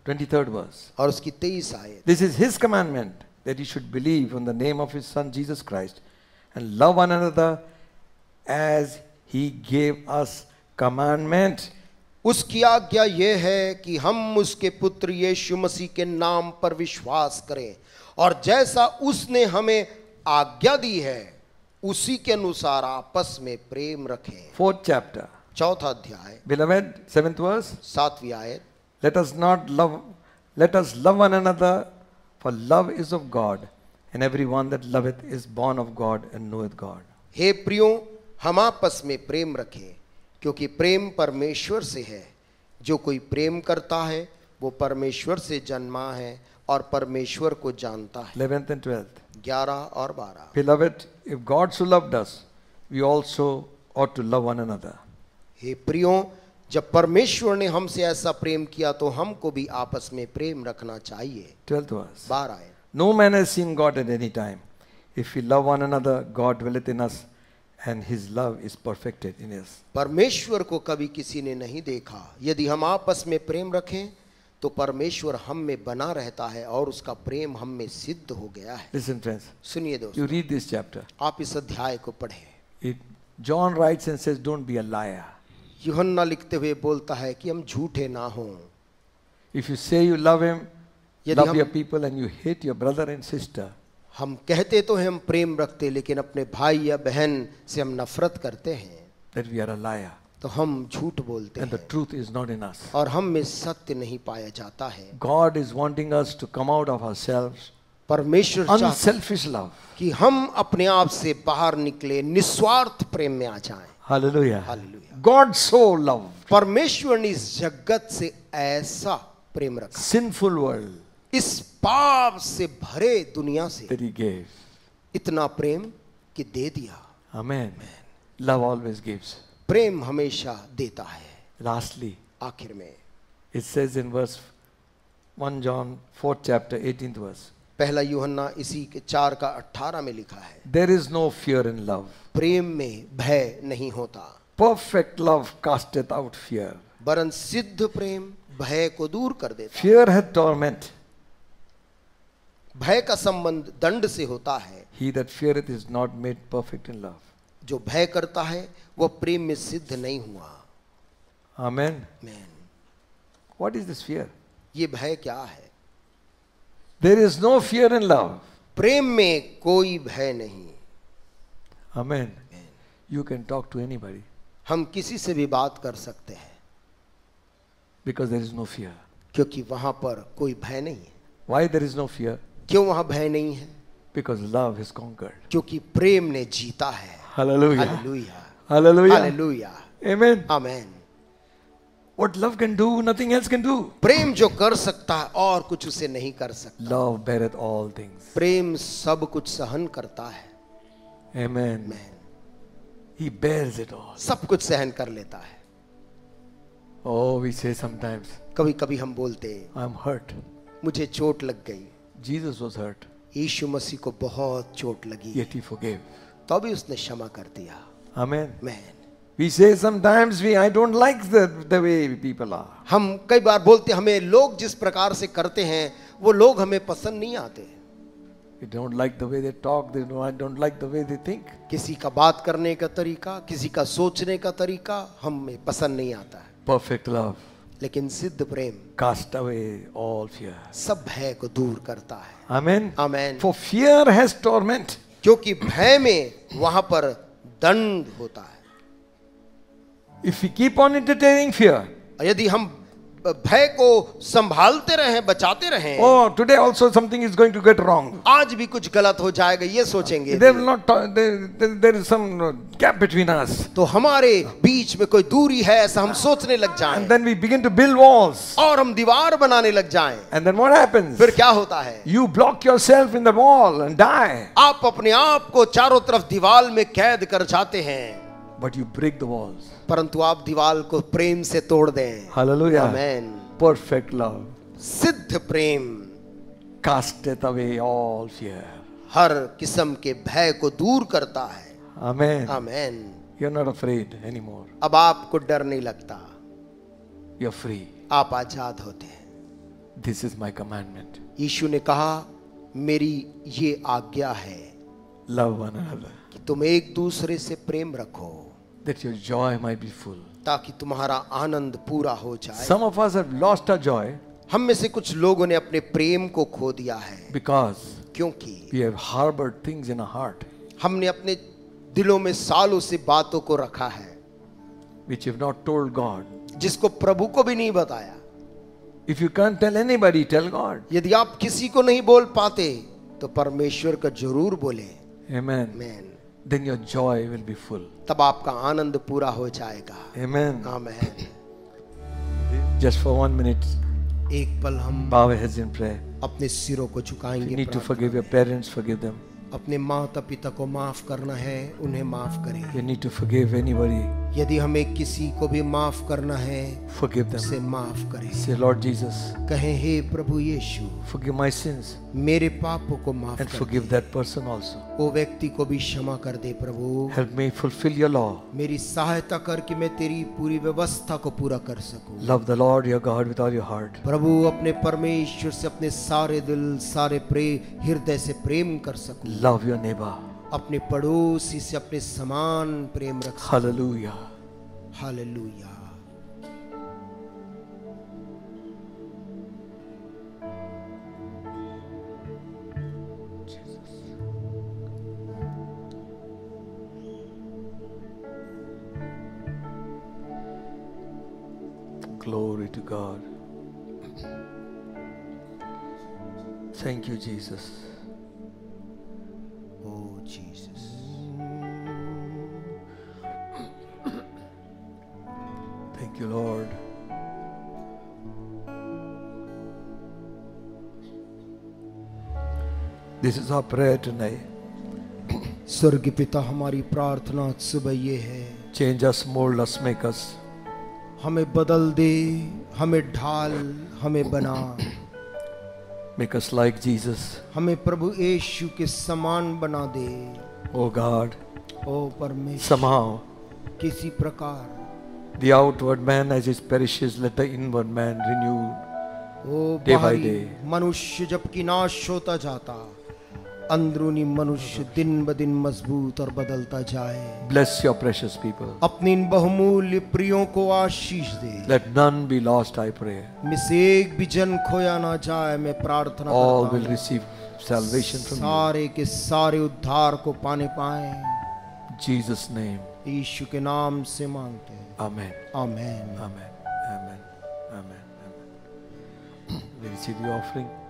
23rd verse. और उसकी 23 आयत, This is his commandment, that you should believe on the name of his son Jesus Christ and love one another as he gave us commandment. उसकी आज्ञा ये है कि हम उसके पुत्र यीशु मसीह के नाम पर विश्वास करें और जैसा उसने हमें आज्ञा दी है उसी के अनुसार आपस में प्रेम रखें। 4th chapter. 4था अध्याय, Beloved, 7th verse. 7वीं आयत, Let us love one another, for love is of God, and everyone that loveth is born of God and knoweth God. हे प्रियो, हम आपस में प्रेम रखें क्योंकि प्रेम परमेश्वर से है। जो कोई प्रेम करता है वो परमेश्वर से जन्मा है और परमेश्वर को जानता है। 11th and 12th. 11 और 12। Beloved, if God so loved us, we also ought to love one another. हे प्रियो, जब परमेश्वर ने हमसे ऐसा प्रेम किया तो हमको भी आपस में प्रेम रखना चाहिए। 12th verse. 12 आयत, No man has seen God at any time. If we love one another, God dwelleth in us, and his love is perfected in us. परमेश्वर को कभी किसी ने नहीं देखा। यदि हम आपस में प्रेम रखें तो परमेश्वर हम में बना रहता है और उसका प्रेम हम में सिद्ध हो गया है। Listen, friends. सुनिए You दोस्तों, read this chapter. आप इस अध्याय को पढ़ें। John writes and says, don't be a liar. यूहन्ना लिखते हुए बोलता है कि हम झूठे ना हों। If you say you love him, यदि love हम your people, and you hate your brother and sister, हम कहते तो हैं हम प्रेम रखते, लेकिन अपने भाई या बहन से हम नफरत करते हैं, that we are a liar, तो हम झूठ बोलते and the हैं truth is not in us. और हम में सत्य नहीं पाया जाता है। God is wanting us to come out of ourselves, परमेश्वर चाहता है unselfish love. कि हम अपने आप से बाहर निकले, निस्वार्थ प्रेम में आ जाएं। Hallelujah. Hallelujah. God so loved परमेश्वर ने इस जगत से ऐसा प्रेम रखा, sinful world इस पाप से भरे दुनिया से that he gave. इतना प्रेम कि दे दिया। Amen. Love always gives. प्रेम हमेशा देता है। Lastly, आखिर में it says in verse 1 John 4th chapter 18th verse, पहला यूहन्ना इसी के 4 का 18 में लिखा है, there is no fear in love. प्रेम में भय नहीं होता, Perfect love casteth out fear. वरन सिद्ध प्रेम भय को दूर कर देता है। Fear hath torment. भय का संबंध दंड से होता है। He that feareth is not made perfect in love. जो भय करता है वह प्रेम में सिद्ध नहीं हुआ। Amen. आमीन। What is this fear? ये भय क्या है? There is no fear in love. प्रेम में कोई भय नहीं। Amen. You can talk to anybody हम किसी से भी बात कर सकते हैं because there is no fear. क्योंकि वहां पर कोई भय नहीं है। Why there is no fear? क्यों वहां भय नहीं है? Because love is conquered. क्योंकि प्रेम ने जीता है। Hallelujah. Hallelujah, Hallelujah. Hallelujah, Amen. आमीन। What love can do, nothing else can do. प्रेम जो कर सकता है और कुछ उसे नहीं कर सकता। Love beareth all things. प्रेम सब कुछ सहन करता है। Amen. आमीन। He bears it all. सब कुछ सहन कर लेता है। Oh, we say sometimes, कभी कभी हम बोलते, I'm hurt. मुझे चोट लग गई। Jesus was hurt, यीशु मसीह को बहुत चोट लगी, yet he forgave. तो भी उसने क्षमा कर दिया। Amen. आमीन। We say sometimes I don't like the way people are. हम कई बार बोलते हमें लोग जिस प्रकार से करते हैं वो लोग हमें पसंद नहीं आते। We don't like the way they talk. I don't like the way they think. किसी का बात करने का तरीका, किसी का सोचने का तरीका हमें पसंद नहीं आता है। Perfect love लेकिन सिद्ध प्रेम cast away all fear. सब भय को दूर करता है। Amen. आमीन। For fear has torment. क्योंकि भय में वहां पर दंड होता है। If we keep on entertaining fear, यदि हम भय को संभालते रहें, बचाते रहें, oh, today also something is going to get wrong. आज भी कुछ गलत हो जाएगा ये सोचेंगे, There will not. There is some gap between us, तो हमारे बीच में कोई दूरी है ऐसा हम सोचने लग जाएं, and then we begin to build walls. और हम दीवार बनाने लग जाएं। And then what happens? फिर क्या होता है? You block yourself in the wall and die. आप अपने आप को चारों तरफ दीवार में कैद कर जाते हैं, But you break the walls. परंतु आप दीवार को प्रेम से तोड़ दें। Hallelujah. आमीन। Perfect love. सिद्ध प्रेम casteth away all fear. हर किस्म के भय को दूर करता है। Amen. Amen. You're not afraid anymore. अब आपको डर नहीं लगता, You're free. आप आजाद होते हैं। This is my commandment. यीशु ने कहा मेरी ये आज्ञा है Love one another, कि तुम एक दूसरे से प्रेम रखो that your joy might be full. ताकि तुम्हारा आनंद पूरा हो जाए। Some of us have lost our joy हम में से कुछ लोगों ने अपने प्रेम को खो दिया है because क्योंकि we have harbored things in our heart हमने अपने दिलों में सालों से बातों को रखा है which you have not told God. जिसको प्रभु को भी नहीं बताया। If you can't tell anybody, tell God. यदि आप किसी को नहीं बोल पाते तो परमेश्वर का जरूर बोले। Amen. Amen. Then your joy will be full. तब आपका आनंद पूरा हो जाएगा। Amen. Amen. Just for 1 minute, एक पल हम bow our heads in prayer. अपने सिरों को If झुकाएंगे। you need to प्रार्थना forgive your में। parents, forgive them. अपने माता पिता को माफ करना है, उन्हें माफ करें। You need to forgive anybody, यदि हमें किसी को भी माफ करना है, forgive them. उसे माफ करें। Say, Lord Jesus, कहें हे प्रभु यीशु, forgive my sins मेरे पापों को माफ and कर forgive they. that person also. वो व्यक्ति को भी क्षमा कर दे प्रभु। Help me fulfill your law. मेरी सहायता कर कि मैं तेरी पूरी व्यवस्था को पूरा कर सकूं। Love the Lord your God with all your heart. प्रभु अपने परमेश्वर से अपने सारे दिल, सारे हृदय से प्रेम कर सकूं। Love your neighbor. अपने पड़ोसी से अपने समान प्रेम रख सकूं। Hallelujah. Hallelujah. Glory to God. Thank you, Jesus. Oh Jesus. Thank you, Lord. This is our prayer tonight. स्वर्ग पिता, हमारी प्रार्थना सुबह ये है, Change us, mold us, make us. हमें बदल दे, हमें ढाल, हमें बना, Make us like Jesus. हमें प्रभु यीशु के समान बना दे। Oh God, ओ परमेश्वर, somehow किसी प्रकार the outward man as it perishes, let the inward man renew. O Day by बाहरी day. मनुष्य जबकि नाश होता जाता, अंदरूनी मनुष्य दिन ब दिन मजबूत और बदलता जाए। Bless your precious people. अपने इन बहुमूल्य प्रियों को आशीष दे। Let none be lost, I pray. में से एक भी जन खोया ना जाए, मैं प्रार्थना All करता will हूँ। receive salvation from you. सारे के सारे उद्धार को पाने पाए, In Jesus' name. यीशु के नाम से मांगते हैं। Amen. Amen. Amen. Amen. Amen. Amen. We receive the offering.